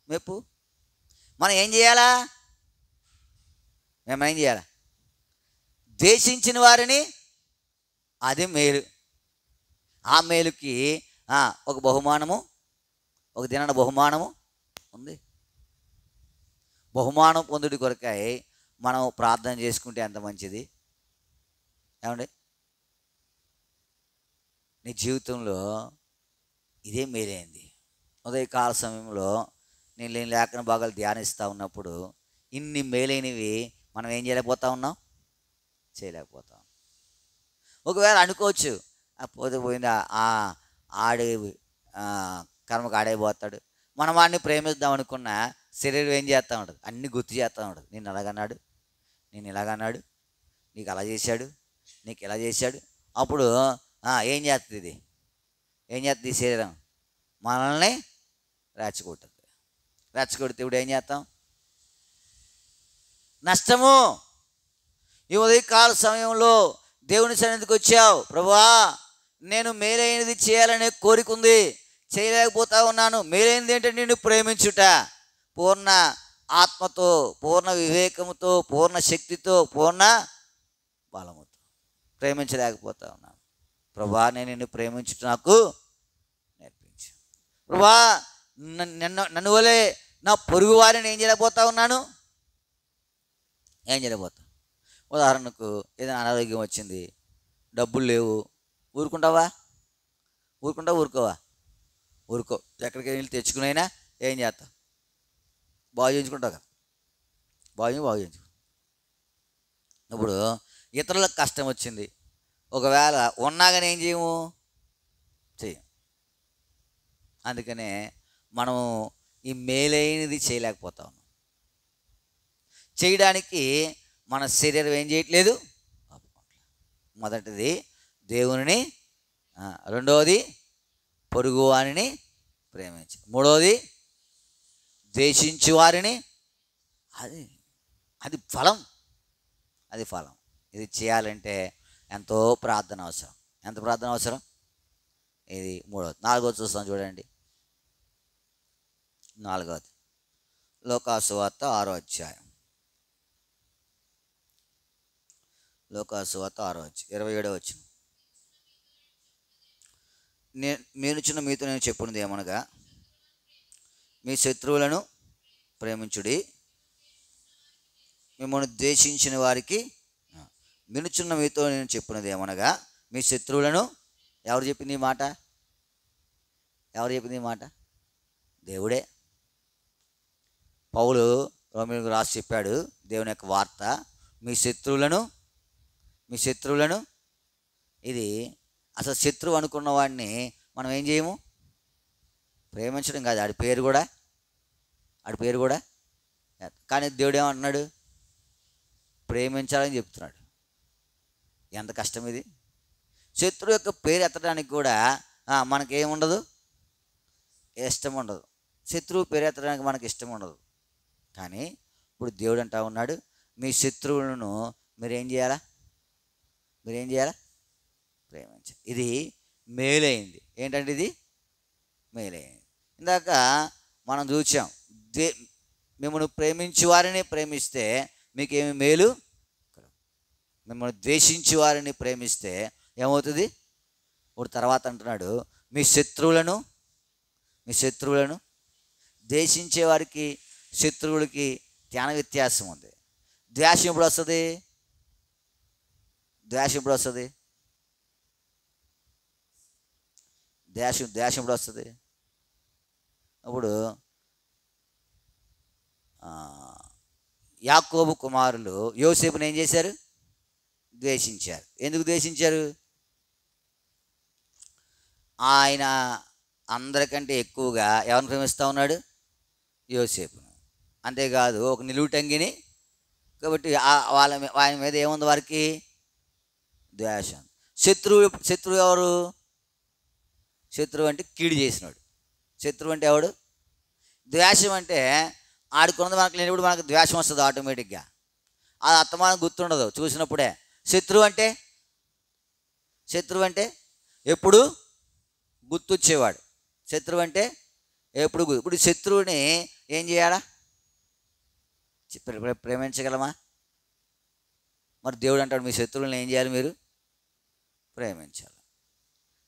మెప్పు. మనం ఏం చేయాలా? మేము ఏం చేయాలా? ద్వేషించిన వారిని, అది మేలు. ఆ మేలుకి ఒక బహుమానము, ఒక దినాన బహుమానము ఉంది. బహుమానం పొందుడి కొరకై మనం ప్రార్థన చేసుకుంటే ఎంత మంచిది. ఏమండి, నీ జీవితంలో ఇదే మేలైంది. ఉదయకాల సమయంలో నేను లేఖన భాగాలు ధ్యానిస్తూ ఉన్నప్పుడు ఇన్ని మేలైనవి మనం ఏం చేయలేకపోతా ఉన్నాం, చేయలేకపోతాం. ఒకవేళ అనుకోవచ్చు పోతే పోయిందా, ఆడే కర్మకు ఆడైపోతాడు. మనం వాడిని ప్రేమిద్దాం అనుకున్న శరీరం ఏం చేస్తూ ఉంటుంది, అన్నీ గుర్తు చేస్తూ ఉంటుంది. నేను అలాగన్నాడు, నేను ఇలాగన్నాడు, నీకు అలా చేశాడు, నీకు ఇలా చేశాడు. అప్పుడు ఏం చేస్తుంది ఇది, ఏం చేస్తుంది ఈ శరీరం? మనల్ని రెచ్చగొట్టుతుంది. రెచ్చగొడితే ఇప్పుడు ఏం చేస్తాం? నష్టము. ఈ ఉదయకాల సమయంలో దేవుని సన్నిధికి వచ్చావు, ప్రభువా నేను మేలైనది చేయాలనే కోరిక ఉంది, చేయలేకపోతా ఉన్నాను. మేలైనది ఏంటంటే నిన్ను ప్రేమించుట, పూర్ణ ఆత్మతో, పూర్ణ వివేకముతో, పూర్ణ శక్తితో, పూర్ణ బలముతో ప్రేమించలేకపోతా ఉన్నాను. ప్రభువా నేను నిన్ను ప్రేమించుట నాకు నేర్పించు. ప్రభువా నన్ను వలే నా పొరుగు వారిని ఏం చేయలేకపోతా ఉన్నాను, ఏం చేయలేకపోతా. ఉదాహరణకు ఏదైనా అనారోగ్యం వచ్చింది, డబ్బులు లేవు, ఊరుకుంటావా? ఊరుకోవా? ఊరుకో. ఎక్కడికి వెళ్ళి తెచ్చుకునైనా ఏం చేస్తావు? బాగు చేయించుకుంటావు కదా, బాగు చేయించుకో. ఇప్పుడు ఇతరులకు కష్టం వచ్చింది, ఒకవేళ ఉన్నా కానీ ఏం చేయము, చెయ్యం. అందుకనే మనం ఈ మేలైనది చేయలేకపోతా ఉన్నాం. చేయడానికి మన శరీరం ఏం చేయట్లేదు. మొదటిది దేవుని, రెండవది పొరుగు వారిని ప్రేమించి, మూడవది ద్వేషించు వారిని. అది ఫలం. ఇది చేయాలంటే ఎంతో ప్రార్థన అవసరం. ఎంత ప్రార్థన అవసరం? ఇది మూడవది. నాలుగవది చూస్తాం చూడండి. నాలుగవది లోకాసు వార్త 6వ అధ్యాయం. లోకాసు వార్త 6వ అధ్యాయం 27వ వచనం. మీనుచున్న మీతో నేను చెప్పున్నది ఏమనగా, మీ శత్రువులను ప్రేమించుడి, మిమ్మల్ని ద్వేషించిన వారికి. వినుచున్న మీతో నేను చెప్పినది ఏమనగా, మీ శత్రువులను. ఎవరు చెప్పింది ఈ మాట? దేవుడే. పౌలు రోమీయులకు రాసి చెప్పాడు దేవుని యొక్క వార్త, మీ శత్రువులను. ఇది అసలు శత్రువు అనుకున్న వాడిని మనం ఏం చేయము, ప్రేమించడం కాదు. ఆడి పేరు కూడా. కానీ దేవుడు ఏమంటున్నాడు? ప్రేమించాలని చెప్తున్నాడు. ఎంత కష్టం ఇది. శత్రువు యొక్క పేరు ఎత్తడానికి కూడా మనకేముండదు, ఇష్టం ఉండదు. శత్రువు పేరు ఎత్తడానికి మనకి ఇష్టం ఉండదు. కానీ ఇప్పుడు దేవుడు అంటా ఉన్నాడు, మీ శత్రువులను మీరేం చేయాలా? ప్రేమించాలి. ఇది మేలైంది. ఏంటంటే ఇది మేలైంది. ఇందాక మనం చూసాం, మిమ్మల్ని ప్రేమించు వారిని ప్రేమిస్తే మీకేమి మేలు, మిమ్మల్ని ద్వేషించు వారిని ప్రేమిస్తే ఏమవుతుంది? ఇప్పుడు తర్వాత అంటున్నాడు, మీ శత్రువులను ద్వేషించే వారికి శత్రువులకి ధ్యాన వ్యత్యాసం ఉంది. ద్వేషం ఎప్పుడు వస్తుంది? ద్వేషం ఎప్పుడు వస్తుంది? అప్పుడు యాకోబు కుమారులు యోసేపుని ఏం చేశారు? ద్వేషించారు. ఎందుకు ద్వేషించారు? ఆయన అందరికంటే ఎక్కువగా ఎవరిని ప్రేమిస్తూ ఉన్నాడు? యోసేపును. అంతేకాదు ఒక నిలువుటంగిని. కాబట్టి ఆయన మీద ఏముంది? వారికి ద్వేషం. శత్రువు ఎవరు? శత్రువు అంటే కీడు చేసినాడు. శత్రువు అంటే ఎవడు? ద్వేషం అంటే ఆడుకున్నది మనకు లేనప్పుడు మనకు ద్వేషం వస్తుంది ఆటోమేటిక్గా. అది అత్తమానం గుర్తుండదు చూసినప్పుడే. శత్రువు అంటే ఎప్పుడు గుర్తొచ్చేవాడు. శత్రువు అంటే ఇప్పుడు శత్రువుని ఏం చేయాలా? ప్రేమించగలమా? మరి దేవుడు అంటాడు, మీ శత్రువులను ఏం చేయాలి? మీరు ప్రేమించాలి.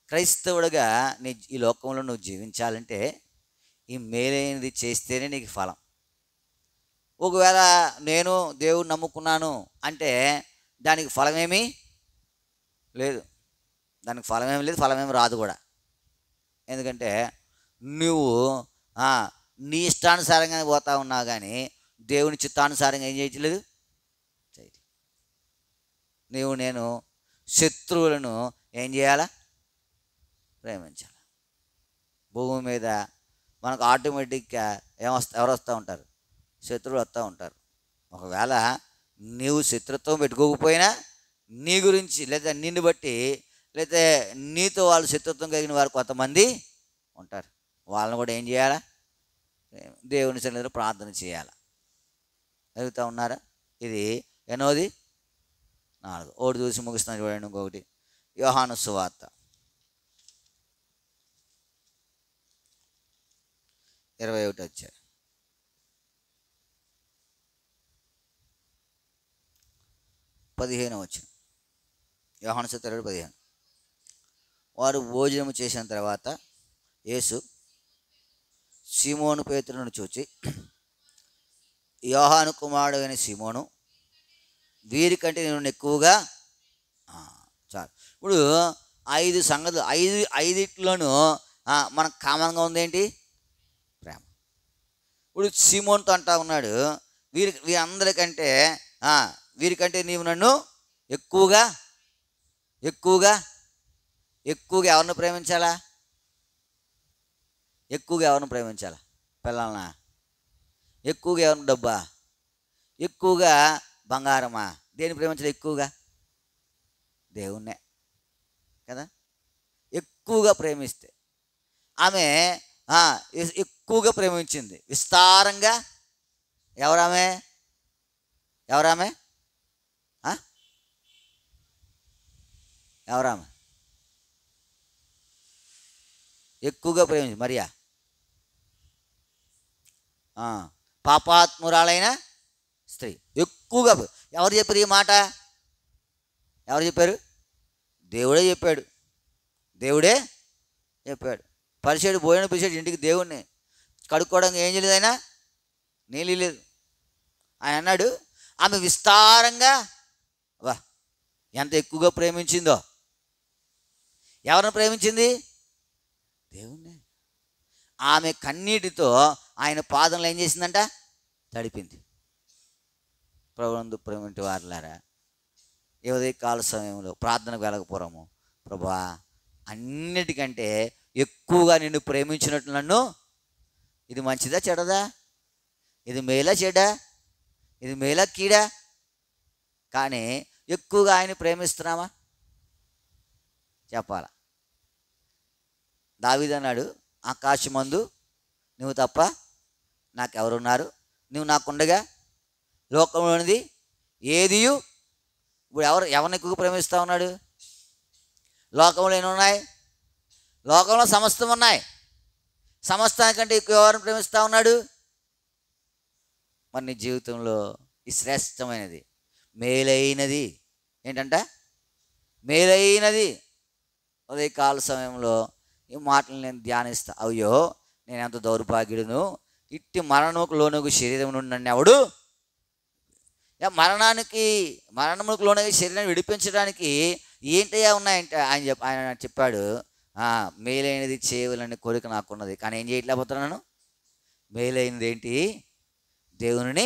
క్రైస్తవుడిగా ఈ లోకంలో నువ్వు జీవించాలంటే ఈ మేలైనది చేస్తేనే నీకు ఫలం. ఒకవేళ నేను దేవుడు నమ్ముకున్నాను అంటే దానికి ఫలమేమీ లేదు. ఫలమేమి రాదు కూడా. ఎందుకంటే నువ్వు నీ ఇష్టానుసారంగానే పోతా ఉన్నావు, కానీ దేవుని చిత్తానుసారంగా ఏం చేయట్లేదు. నేను శత్రువులను ఏం చేయాలా? ప్రేమించాలి. భూమి మీద మనకు ఆటోమేటిక్గా ఎవరు వస్తూ ఉంటారు? శత్రువులు వస్తూ ఉంటారు. ఒకవేళ నీవు శత్రుత్వం పెట్టుకోకపోయినా నీ గురించి లేదా నిన్ను బట్టి లేదా నీతో వాళ్ళు శత్రుత్వం కలిగిన వారు కొంతమంది ఉంటారు. వాళ్ళని కూడా ఏం చేయాలా? దేవుని సన్నిధిలో ప్రార్థన చేయాలి. జరుగుతూ ఉన్నారా? ఇది ఎన్నోది? 4. ఒకటి చూసి ముగిస్తున్నాను చూడండి. ఇంకొకటి యోహాను సువార్త 21 వచ్చాయి. వచ్చిన యోహాను సువార్త 15. వారు భోజనం చేసిన తర్వాత యేసు సీమోను పేతురును చూచి, యోహాను కుమారుడు అయిన సీమోను, వీరికంటే నేను ఎక్కువగా చాలు. ఇప్పుడు 5 సంగతులు, 5 మనకు కామన్గా ఉందేంటి? ప్రేమ. ఇప్పుడు సీమోన్తో అంటా ఉన్నాడు, వీరందరికంటే వీరికంటే నీవు నన్ను ఎక్కువగా ఎవరిని ప్రేమించాలా? ఎవరిని ప్రేమించాలా? పిల్లలనా? ఎవరిని? డబ్బా? బంగారమా? దేని ప్రేమించాలి? దేవుణ్ణే కదా. ఎక్కువగా ప్రేమిస్తే ఆమె ఎక్కువగా ప్రేమించింది విస్తారంగా. ఎవరామె? ఎక్కువగా ప్రేమించింది మరియా. పాపాత్మురాలైన స్త్రీ ఎక్కువగా. ఎవరు చెప్పారు ఈ మాట? దేవుడే చెప్పాడు. పరిచయుడు భోజనం పిలిచాడు ఇంటికి. దేవుణ్ణి కడుక్కోవడానికి ఏం చేయలేదు, ఆయన నీళ్ళు లేదు. ఆయన అన్నాడు, ఆమె విస్తారంగా ఎంత ఎక్కువగా ప్రేమించిందో. ఎవరిని ప్రేమించింది? దేవుణ్ణి. ఆమె కన్నీటితో ఆయన పాదంలో ఏం చేసిందంట? తడిపింది. ప్రభునందు ప్రేమింటి వారులారా, ఈ ఉదయకాల సమయంలో ప్రార్థనకు వెళ్ళకపోవడము, ప్రభువా అన్నిటికంటే ఎక్కువగా నిన్ను ప్రేమించినట్లు నన్ను, ఇది మంచిదా చెడదా? ఇది మేలా చెడా? ఇది మేలా కీడా? కానీ ఎక్కువగా ఆయన ప్రేమిస్తున్నామా? చెప్పాలా. దావీదు అన్నాడు, ఆకాశమందు నువ్వు తప్ప నాకెవరున్నారు? నువ్వు నాకుండగా లోకంలోనిది ఏదియు. ఇప్పుడు ఎవరిని ఎక్కువగా ప్రేమిస్తూ ఉన్నాడు? లోకంలో ఎన్ని ఉన్నాయి? లోకంలో సమస్తం ఉన్నాయి. సమస్తానికంటే ఎక్కువ ఎవరిని ప్రేమిస్తూ ఉన్నాడు? మరి నీ జీవితంలో ఈ శ్రేష్టమైనది మేలైనది ఏంటంట? మేలైనది. ఉదయకాల సమయంలో ఈ మాటలు నేను ధ్యానిస్తా. అయ్యో నేను ఎంత దౌర్భాగ్యుడును, ఇట్టి మరణముకు లోనగు శరీరం నుండి నన్ను ఎవడు మరణములకు లోనగు శరీరాన్ని విడిపించడానికి ఏంటయ్యా ఉన్నాయంటే ఆయన చెప్పాడు, మేలైనది చేయవలని కోరిక నాకున్నది, కానీ ఏం చేయట్లేకపోతున్నాను. మేలైనది ఏంటి? దేవుని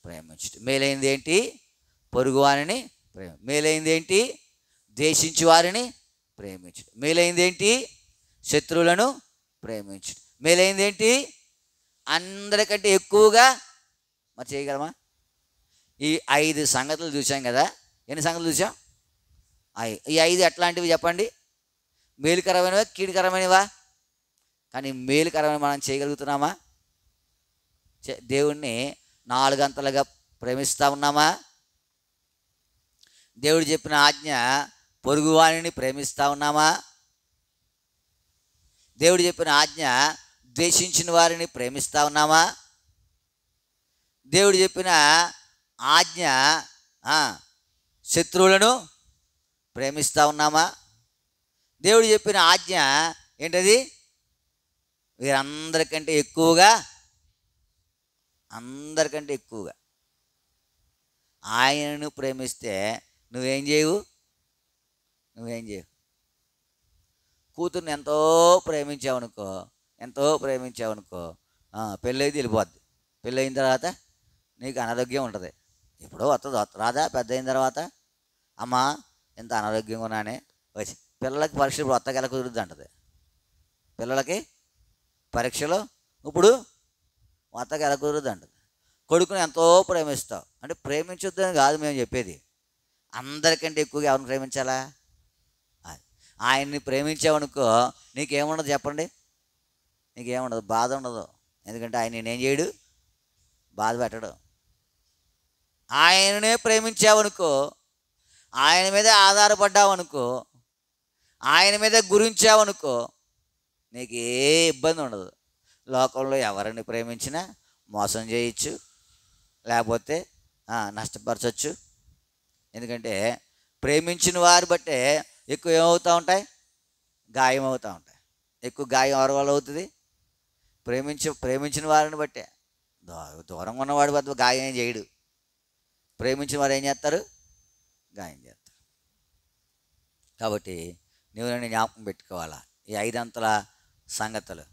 ప్రేమించడం. మేలైనది ఏంటి? పొరుగువారిని మేలైంది ఏంటి? ద్వేషించు వారిని ప్రేమించడం. మేలైంది ఏంటి? శత్రువులను ప్రేమించడం. మేలైంది ఏంటి? అందరికంటే ఎక్కువగా మరి చేయగలమా? ఈ 5 సంగతులు చూసాం కదా. ఎన్ని సంగతులు చూసాం? ఈ 5 ఎట్లాంటివి చెప్పండి? మేలుకరమైనవా, కీడుకరమైనవా? కానీ మేలుకరమైన మనం చేయగలుగుతున్నామా? దేవుణ్ణి 4 గంటలుగా ప్రేమిస్తూ ఉన్నామా? దేవుడు చెప్పిన ఆజ్ఞ పొరుగువారిని ప్రేమిస్తూ ఉన్నామా? దేవుడు చెప్పిన ఆజ్ఞ ద్వేషించిన వారిని ప్రేమిస్తూ ఉన్నామా? దేవుడు చెప్పిన ఆజ్ఞ శత్రువులను ప్రేమిస్తూ ఉన్నామా? దేవుడు చెప్పిన ఆజ్ఞ ఏంటది? వీరందరికంటే ఎక్కువగా ఆయనను ప్రేమిస్తే నువ్వేం చేయవు? కూతుర్ని ఎంతో ప్రేమించావనుకో పెళ్ళైతే వెళ్ళిపోద్ది. పెళ్ళయిన తర్వాత నీకు అనారోగ్యం ఉంటుంది. ఎప్పుడో వస్తుంది, రాదా? పెద్ద అయిన తర్వాత అమ్మా ఎంత అనారోగ్యంగా ఉన్నానే వచ్చి పిల్లలకి పరీక్షలు ఇప్పుడు వత్తకి ఎలా కుదురుద్ది అంటది. పిల్లలకి పరీక్షలు ఇప్పుడు వత్తకి ఎలా కుదురుద్ది అంటది. కొడుకుని ఎంతో ప్రేమిస్తావు అంటే ప్రేమించొద్దని కాదు మేము చెప్పేది. అందరికంటే ఎక్కువగా ఎవరిని ప్రేమించాలా? ఆయన్ని ప్రేమించావనుకో నీకేముండదు చెప్పండి? నీకేముండదు, బాధ ఉండదు. ఎందుకంటే ఆయన నేనేం చేయడు, బాధ పెట్టడు. ఆయననే ప్రేమించావనుకో, ఆయన మీద ఆధారపడ్డావనుకో, ఆయన మీద గురించావనుకో నీకు ఏ ఇబ్బంది ఉండదు. లోకంలో ఎవరిని ప్రేమించినా మోసం చేయొచ్చు, లేకపోతే నష్టపరచవచ్చు. ఎందుకంటే ప్రేమించిన వారి బట్టే ఎక్కువ ఏమవుతూ ఉంటాయి? గాయం అవుతూ ఉంటాయి. ఎక్కువ గాయం ఎవరి వల్ల అవుతుంది? ప్రేమించిన వారిని బట్టే. దూరంగా ఉన్నవాడి వద్ద గాయం ఏం చేయడు. ప్రేమించిన వారు ఏం చేస్తారు? గాయం చేస్తారు. కాబట్టి నువ్వు నన్ను జ్ఞాపకం పెట్టుకోవాలా ఈ 5 అంతల సంగతులు.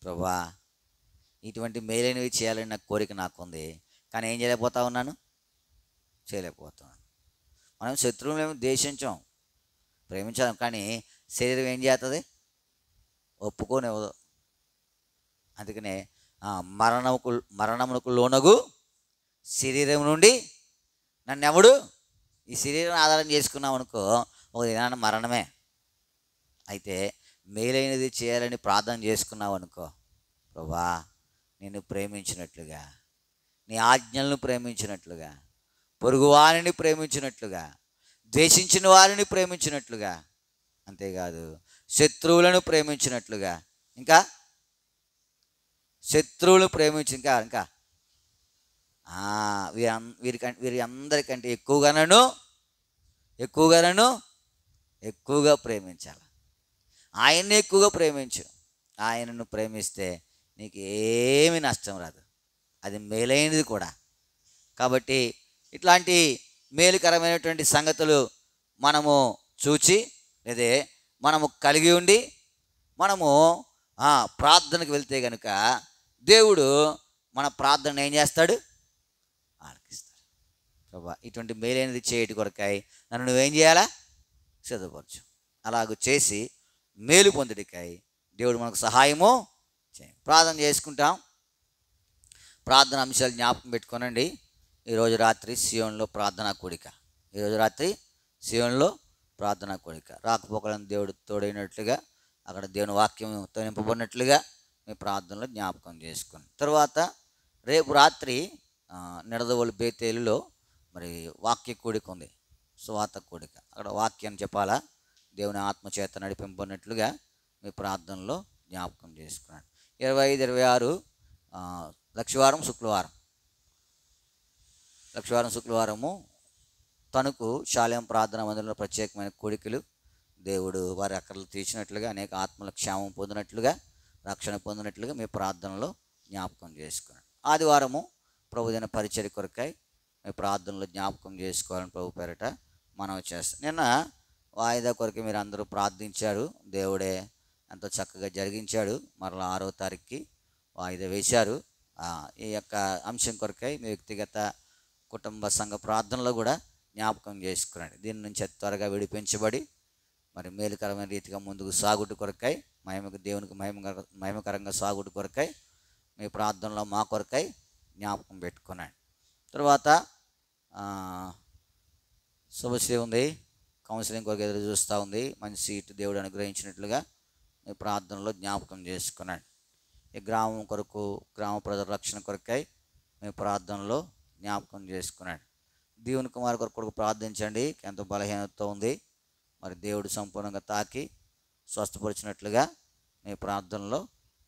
ప్రభా ఇటువంటి మేలైనవి చేయాలని నాకు కోరిక నాకుంది, కానీ ఏం చేయలేకపోతున్నాను. మనం శత్రువులను ద్వేషించాం, ప్రేమించాం, కానీ శరీరం ఏం చేస్తుంది? ఒప్పుకోనివ్వదు. అందుకనే మరణమునకు లోనగు శరీరం నుండి నన్ను ఎవడు, ఈ శరీరం ఆధారం చేసుకున్నాం అనుకో ఒక దినాన మరణమే. అయితే మేలైనది చేయాలని ప్రార్థన చేసుకున్నావు అనుకో, ప్రభా నిన్ను ప్రేమించినట్లుగా, నీ ఆజ్ఞలను ప్రేమించినట్లుగా, పొరుగువారిని ప్రేమించినట్లుగా, ద్వేషించిన వారిని ప్రేమించినట్లుగా, అంతేకాదు శత్రువులను ప్రేమించినట్లుగా, ఇంకా శత్రువులు ప్రేమించి ఇంకా వీరి అందరికంటే ఎక్కువగా ప్రేమించాలి. ఆయన్ని ఎక్కువగా ప్రేమించు. ఆయనను ప్రేమిస్తే నీకు ఏమి నష్టం రాదు, అది మేలైనది కూడా. కాబట్టి ఇట్లాంటి మేలుకరమైనటువంటి సంగతులు మనము చూచి లేదా మనము కలిగి ఉండి మనము ప్రార్థనకు వెళ్తే కనుక దేవుడు మన ప్రార్థన ఏం చేస్తాడు? ఆలకిస్తాడు. ప్రభా ఇటువంటి మేలైనది చేయటి కొరకాయి నన్ను నువ్వేం చేయాలా? సిద్ధపరచు. అలాగూ చేసి మేలు పొందుడికాయి దేవుడు మనకు సహాయము చేయి. ప్రార్థన చేసుకుంటాం. ప్రార్థన అంశాలు జ్ఞాపకం పెట్టుకోనండి. ఈరోజు రాత్రి సియోన్లో ప్రార్థనా కూడిక. రాకపోకలను దేవుడు తోడైనట్లుగా, అక్కడ దేవుని వాక్యంతో నింపబడినట్లుగా మీ ప్రార్థనలో జ్ఞాపకం చేసుకుని తర్వాత రేపు రాత్రి నిడదవోలు బేతేలులో మరి వాక్య కూడిక ఉంది, సువార్త కూడిక. అక్కడ వాక్యాన్ని చెప్పాలా, దేవుని ఆత్మచేత నడిపింపబడినట్లుగా మీ ప్రార్థనలో జ్ఞాపకం చేసుకున్నాడు. 25, 26 లక్షవారం శుక్రవారం లక్షవారం శుక్రవారము తణుకు శాలేం ప్రార్థన మందిరంలో ప్రత్యేకమైన కోడికలు దేవుడు వారి అక్కర్లు తీర్చినట్లుగా, అనేక ఆత్మల క్షేమం పొందినట్లుగా, రక్షణ పొందినట్లుగా మీ ప్రార్థనలో జ్ఞాపకం చేసుకున్నాడు. ఆదివారము ప్రభుదిన పరిచర్య కొరకై మీ ప్రార్థనలో జ్ఞాపకం చేసుకోవాలని ప్రభు పేరట మనవి చేస్తాం. నిన్న వాయిదా కొరకు మీరు అందరూ ప్రార్థించారు. దేవుడే ఎంతో చక్కగా జరిగించాడు. మరలా 6వ తారీఖుకి వాయిదా వేశారు. ఈ యొక్క అంశం కొరకై మీ వ్యక్తిగత కుటుంబ సంఘ ప్రార్థనలో కూడా జ్ఞాపకం చేసుకున్నాడు. దీని నుంచి త్వరగా విడిపించబడి మరి మేలుకరమైన రీతిగా ముందుకు సాగుట కొరకై, దేవునికి మహిమకరంగా సాగుట కొరకై మీ ప్రార్థనలో మా కొరకై జ్ఞాపకం పెట్టుకున్నాడు. తర్వాత శుభశ్రీ ఉంది, కౌన్సిలింగ్ కొరకు ఎదురు చూస్తూ ఉంది. మంచి సీటు దేవుడు అనుగ్రహించినట్లుగా మీ ప్రార్థనలో జ్ఞాపకం చేసుకున్నాడు. ఈ గ్రామం కొరకు, గ్రామ ప్రజల రక్షణ కొరకై మీ ప్రార్థనలో జ్ఞాపకం చేసుకున్నాడు. దేవుని కుమార్ కొరకు ప్రార్థించండి. ఎంతో బలహీనతతో ఉంది. మరి దేవుడు సంపూర్ణంగా తాకి స్వస్థపరిచినట్లుగా మీ ప్రార్థనలో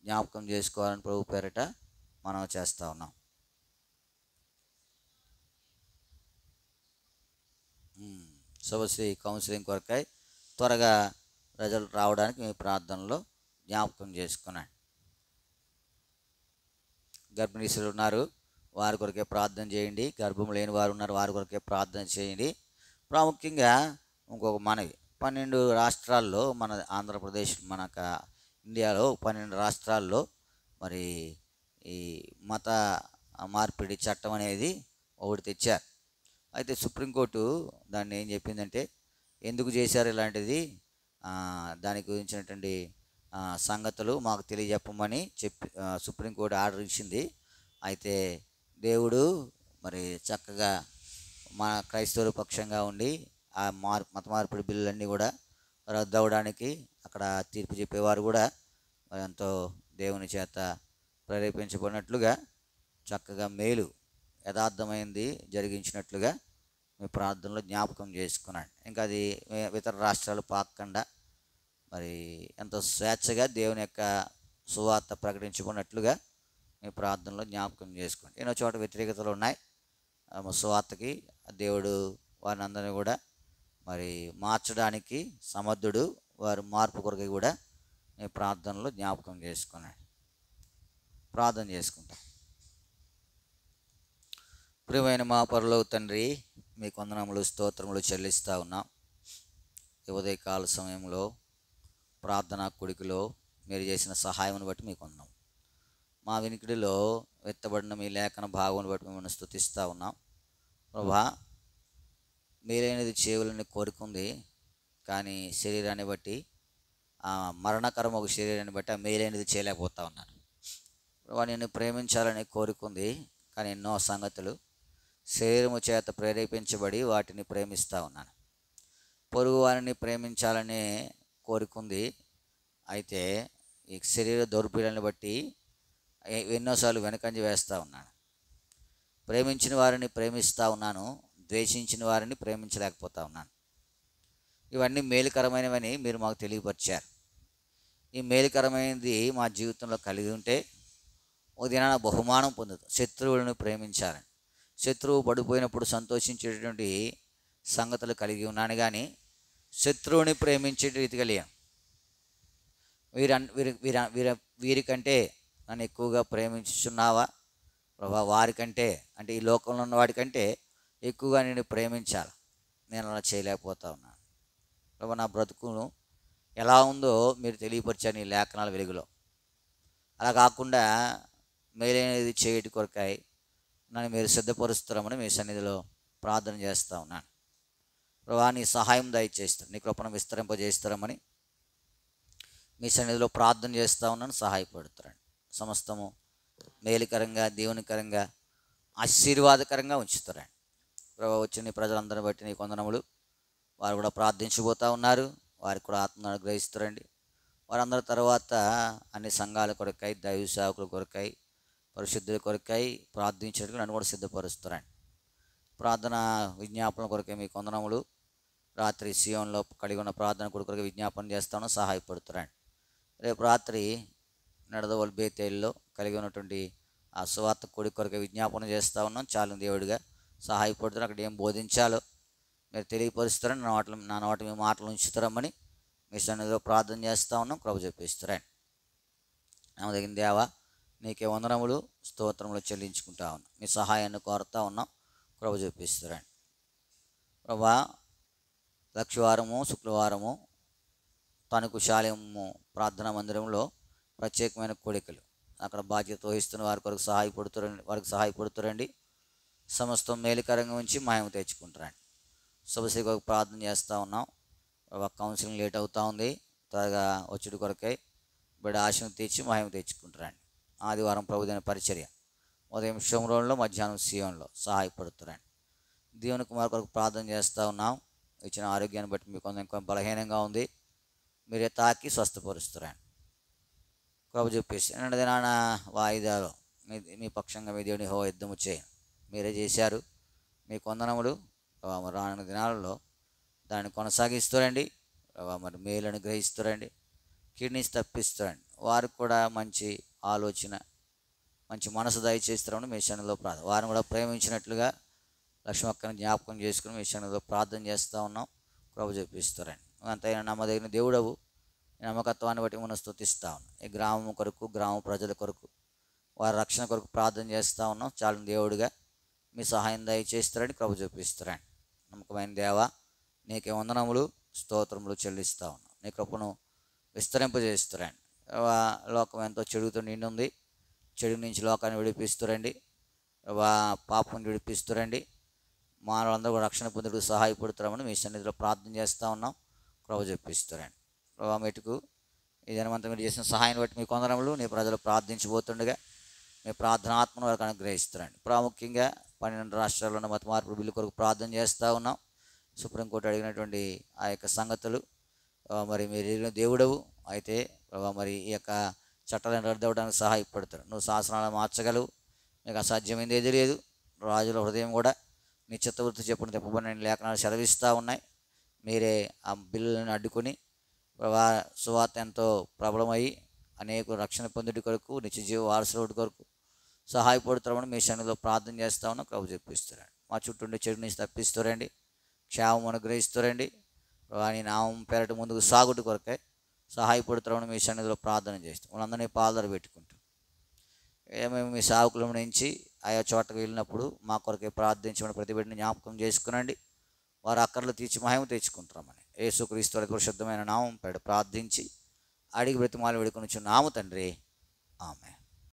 జ్ఞాపకం చేసుకోవాలని ప్రభు పేరిట మనం చేస్తూ ఉన్నాం. శుభశ్రీ కౌన్సిలింగ్ కొరకై త్వరగా రిజల్ట్ రావడానికి మీ ప్రార్థనలో జ్ఞాపకం చేసుకున్నాడు. గర్భిణీసులు ఉన్నారు, వారి కొరకే ప్రార్థన చేయండి. గర్భం లేని వారు ఉన్నారు, వారి కొరకే ప్రార్థన చేయండి. ప్రాముఖ్యంగా ఇంకొక మనవి, 12 రాష్ట్రాల్లో, మన ఆంధ్రప్రదేశ్, ఇండియాలో 12 రాష్ట్రాల్లో మరి ఈ మత మార్పిడి చట్టం అనేది ఒకటి తెచ్చారు. అయితే సుప్రీంకోర్టు దాన్ని ఏం చెప్పిందంటే, ఎందుకు చేశారు ఇలాంటిది, దాని గురించినటువంటి సంగతులు మాకు తెలియజెప్పమని సుప్రీంకోర్టు ఆర్డర్ ఇచ్చింది. అయితే దేవుడు మరి చక్కగా మన క్రైస్తవుల పక్షంగా ఉండి ఆ మత మార్పిడి బిల్లులన్నీ కూడా రద్దు అవ్వడానికి అక్కడ తీర్పు చెప్పేవారు కూడా మరి ఎంతో దేవుని చేత ప్రేరేపించబడినట్లుగా చక్కగా మేలు యథార్థమైంది జరిగించినట్లుగా మీ ప్రార్థనలో జ్ఞాపకం చేసుకున్నాడు. ఇంకా అది ఇతర రాష్ట్రాలు పాకకుండా మరి ఎంతో స్వేచ్ఛగా దేవుని యొక్క సువార్త ప్రకటించుకున్నట్లుగా మీ ప్రార్థనలో జ్ఞాపకం చేసుకోండి. ఎన్నో చోట వ్యతిరేకతలు ఉన్నాయి సువార్తకి. దేవుడు వారిని అందరినీ కూడా మరి మార్చడానికి సమర్థుడు. వారి మార్పు కొరకు కూడా మీ ప్రార్థనలో జ్ఞాపకం చేసుకున్నాడు. ప్రార్థన చేసుకుంటాం. ప్రియమైన మా పరలోక తండ్రి, మీకు వందనములు, స్తోత్రములు చెల్లిస్తూ ఉన్నాం. ఈ ఉదయకాల సమయంలో ప్రార్థనా కొడుకులో మీరు చేసిన సహాయమును బట్టి మీకు వందనం. మా వినికిడిలో వెత్తబడిన మీ లేఖన భాగమును బట్టి మిమ్మల్ని స్తుతిస్తూ ఉన్నాం. ప్రభా, మేలైనది చేయవలని కోరుకుంది, కానీ శరీరాన్ని బట్టి, ఆ మరణకరం ఒక శరీరాన్ని బట్టి ఆ మేలైనది చేయలేకపోతా ఉన్నాను. ప్రభా, నేను ప్రేమించాలని కోరుకుంది, కానీ ఎన్నో సంగతులు శరీరము చేత ప్రేరేపించబడి వాటిని ప్రేమిస్తూ ఉన్నాను. పొరుగు వారిని ప్రేమించాలని కోరుకుంది, అయితే ఈ శరీర దౌర్బల్యాన్ని బట్టి ఎన్నోసార్లు వెనకంజ వేస్తూ ఉన్నాను. ప్రేమించిన వారిని ప్రేమిస్తూ ఉన్నాను, ద్వేషించిన వారిని ప్రేమించలేకపోతా ఉన్నాను. ఇవన్నీ మేలుకరమైనవని మీరు మాకు తెలియపరిచారు. ఈ మేలుకరమైనది మా జీవితంలో కలిగి ఉంటే ఒక దినాన బహుమానం పొందుతాం. శత్రువులను ప్రేమించాలని, శత్రువు పడిపోయినప్పుడు సంతోషించేటువంటి సంగతులు కలిగి ఉన్నాను, కానీ శత్రువుని ప్రేమించే రీతిగా లేను. వీరికంటే నన్ను ఎక్కువగా ప్రేమించుచున్నావా ప్రభా? వారికంటే, అంటే ఈ లోకంలో ఉన్న వాడికంటే ఎక్కువగా నేను ప్రేమించాలి. నేను అలా చేయలేకపోతా ఉన్నాను ప్రభా. నా బ్రతుకును ఎలా ఉందో మీరు తెలియపరిచాను ఈ లేఖనాల వెలుగులో. అలా కాకుండా మేలైనది చేయటి కొరకాయి నన్ను మీరు సిద్ధపరుస్తారమని మీ సన్నిధిలో ప్రార్థన చేస్తూ ఉన్నాను ప్రభా. నీ సహాయం దయచేస్తారు, నీ కృపను విస్తరింపజేస్తారమని మీ సన్నిధిలో ప్రార్థన చేస్తూ ఉన్నాను. సహాయపడుతారండి. సమస్తము మేలుకరంగా, దేవునికరంగా, ఆశీర్వాదకరంగా ఉంచుతారండి ప్రభా. వచ్చిన నీ ప్రజలందరిని బట్టి నీ వందనములు. వారు కూడా ప్రార్థించబోతూ ఉన్నారు, వారికి కూడా ఆత్మను అనుగ్రహిస్తారండి. వారందరి తర్వాత అన్ని సంఘాల కొరకై, దైవ సేవకుల కొరకై, పరిశుద్ధుల కొరకై ప్రార్థించడానికి నన్ను కూడా సిద్ధపరుస్తారండి. ప్రార్థన విజ్ఞాపన కొరకై మీకు వందనములు. రాత్రి సియోన్లో కలిగి ఉన్న ప్రార్థన కొరకు విజ్ఞాపన చేస్తాను, సహాయపడుతారండి. రేపు రాత్రి నడదవోలు బేతేల్లో కలిగి ఉన్నటువంటి ఆ సువార్త కొడుకు కొరకు విజ్ఞాపన చేస్తూ ఉన్నాం. చాలు దేవుడిగా సహాయపడుతున్నారు. అక్కడ ఏం బోధించాలో మీరు తెలియపరుస్తారని నా నోట మీ మాటలు ఉంచుతారమ్మని మీ సన్నిధిలో ప్రార్థన చేస్తూ ఉన్నాం. ప్రభు చెప్పిస్తారండి. నమ్మదగిన దేవా, నీకే వందనములు స్తోత్రములు చెల్లించుకుంటా ఉన్నాం. మీ సహాయాన్ని కోరుతా ఉన్నాం. ప్రభు చెప్పిస్తారండి. ప్రభా, లక్షవారము శుక్రవారము తణుకు శాలెము ప్రార్థనా మందిరంలో ప్రత్యేకమైన కోడికలు అక్కడ బాధ్యత వహిస్తున్న వారికి సహాయపడుతురండి. సమస్తం మేలుకరంగా ఉంచి మహిమ తెచ్చుకుంటారండి. శుభశ్రీ కొరకు ప్రార్థన చేస్తూ ఉన్నాం. కౌన్సిలింగ్ లేట్ అవుతూ ఉంది. త్వరగా వచ్చుడు కొరకై బిడ్డ ఆశను తెచ్చి మహిమ తెచ్చుకుంటారండి. ఆదివారం ప్రభుదైన పరిచర్య ఉదయం షోమ్రోన్లో, మధ్యాహ్నం సియోన్లో సహాయపడుతారండి. దేవుని కుమార్ కొరకు ప్రార్థన చేస్తూ ఉన్నాం. ఇచ్చిన ఆరోగ్యాన్ని బట్టి మీకు కొంచెం బలహీనంగా ఉంది. మీరే తాకి స్వస్థపరుస్తారండి. ప్రభు చెప్పేసి నిన్న దినాన వాయిదాలో మీ పక్షంగా మీ దేవుని హో యుద్ధము చేయను మీరే చేశారు. మీకు వందనములు. రానున్న దినాలలో దాన్ని కొనసాగిస్తారండి. మరి మేలను గ్రహిస్తారండి. కిడ్నీస్ తప్పిస్తారండి. వారికి కూడా మంచి ఆలోచన, మంచి మనసు దయచేస్తారని మీ శరణలో ప్రార్థన. వారిని కూడా ప్రేమించినట్లుగా లక్ష్మక్కని జ్ఞాపకం చేసుకుని మీ శరణలో ప్రార్థన చేస్తూ ఉన్నాం. ప్రభు చెప్పిస్తారండి. అంతైనా నమ్మదగిన దేవుడవు. నమ్మకత్వాన్ని బట్టి మనం స్తుతిస్తూ ఉన్నాం. ఈ గ్రామం కొరకు, గ్రామ ప్రజల కొరకు, వారి రక్షణ కొరకు ప్రార్థన చేస్తూ ఉన్నాం. చాలా దేవుడిగా మీ సహాయం దయచేస్తారని ప్రభు చూపిస్తారండి. నమ్మకమైన దేవా, నీకే వందనములు స్తోత్రములు చెల్లిస్తూ ఉన్నాం. నీ కృపను విస్తరింపజేస్తారండి. లోకం ఎంతో చెడుతో నిండి ఉంది. చెడు నుంచి లోకాన్ని విడిపిస్తురండి. పాపం విడిపిస్తురండి. మానవులందరూ రక్షణ పొందుటకు సహాయపడుతున్నామని మీ సన్నిధిలో ప్రార్థన చేస్తూ ఉన్నాం. ప్రభు చెప్పిస్తారండి. ప్రభు మెటుకు ఈ జనమంతా మీరు చేసిన సహాయాన్ని బట్టి మీ కొందరములు నీ ప్రజలు ప్రార్థించబోతుండగా మీ ప్రార్థనాత్మను వారికి అనుగ్రహిస్తారండి. ప్రాముఖ్యంగా 12 రాష్ట్రాల్లో ఉన్న మత మార్పు బిల్లు కొరకు ప్రార్థన చేస్తూ ఉన్నాం. సుప్రీంకోర్టు అడిగినటువంటి ఆ యొక్క సంగతులు మరి మీరు ఎరిగిన దేవుడవు అయితే ప్రభావ మరి ఈ యొక్క చట్టాలను రద్దు అవ్వడానికి సహాయపడతారు. నువ్వు శాసనాలను మార్చగలవు. నీకు అసాధ్యమైంది ఏది లేదు. రాజుల హృదయం కూడా నీ చిత్తవృత్తి చెప్పున తెప్పబడిన లేఖనాలు సెలవిస్తూ ఉన్నాయి. మీరే ఆ బిల్లులను అడ్డుకొని సువార్త ఎంతో ప్రబలమయ్యి అనేక రక్షణ పొందుటి కొరకు, నిత్యజీవ వారసుడి కొరకు సహాయపడుతామని మీ సన్నిధిలో ప్రార్థన చేస్తా ఉన్నాం. ప్రభు చెప్పిస్తారండి. మా చుట్టూ ఉండే చెడు నుంచి తప్పిస్తారండి. క్షేమం అనుగ్రహిస్తారండి. నీ నామం పేరట ముందుకు సాగుటి కొరకే సహాయపడుతామని మీ సన్నిధిలో ప్రార్థన చేస్తాం. వాళ్ళందరినీ పాదర పెట్టుకుంటాం. మేము మీ సాకుల నుంచి ఆయా చోటకు వెళ్ళినప్పుడు మా కొరకే ప్రార్థించమని ప్రతి బిడ్డని జ్ఞాపకం చేసుకునండి. వారు అక్కర్లు తీర్చి మహిమ తెచ్చుకుంటామని యేసుక్రీస్తు వారి పరిశుద్ధమైన నామం పేరట ప్రార్థించి అడిగి బ్రతిమాలి వేడుకొనుచున్నాము తండ్రి. ఆమేన్.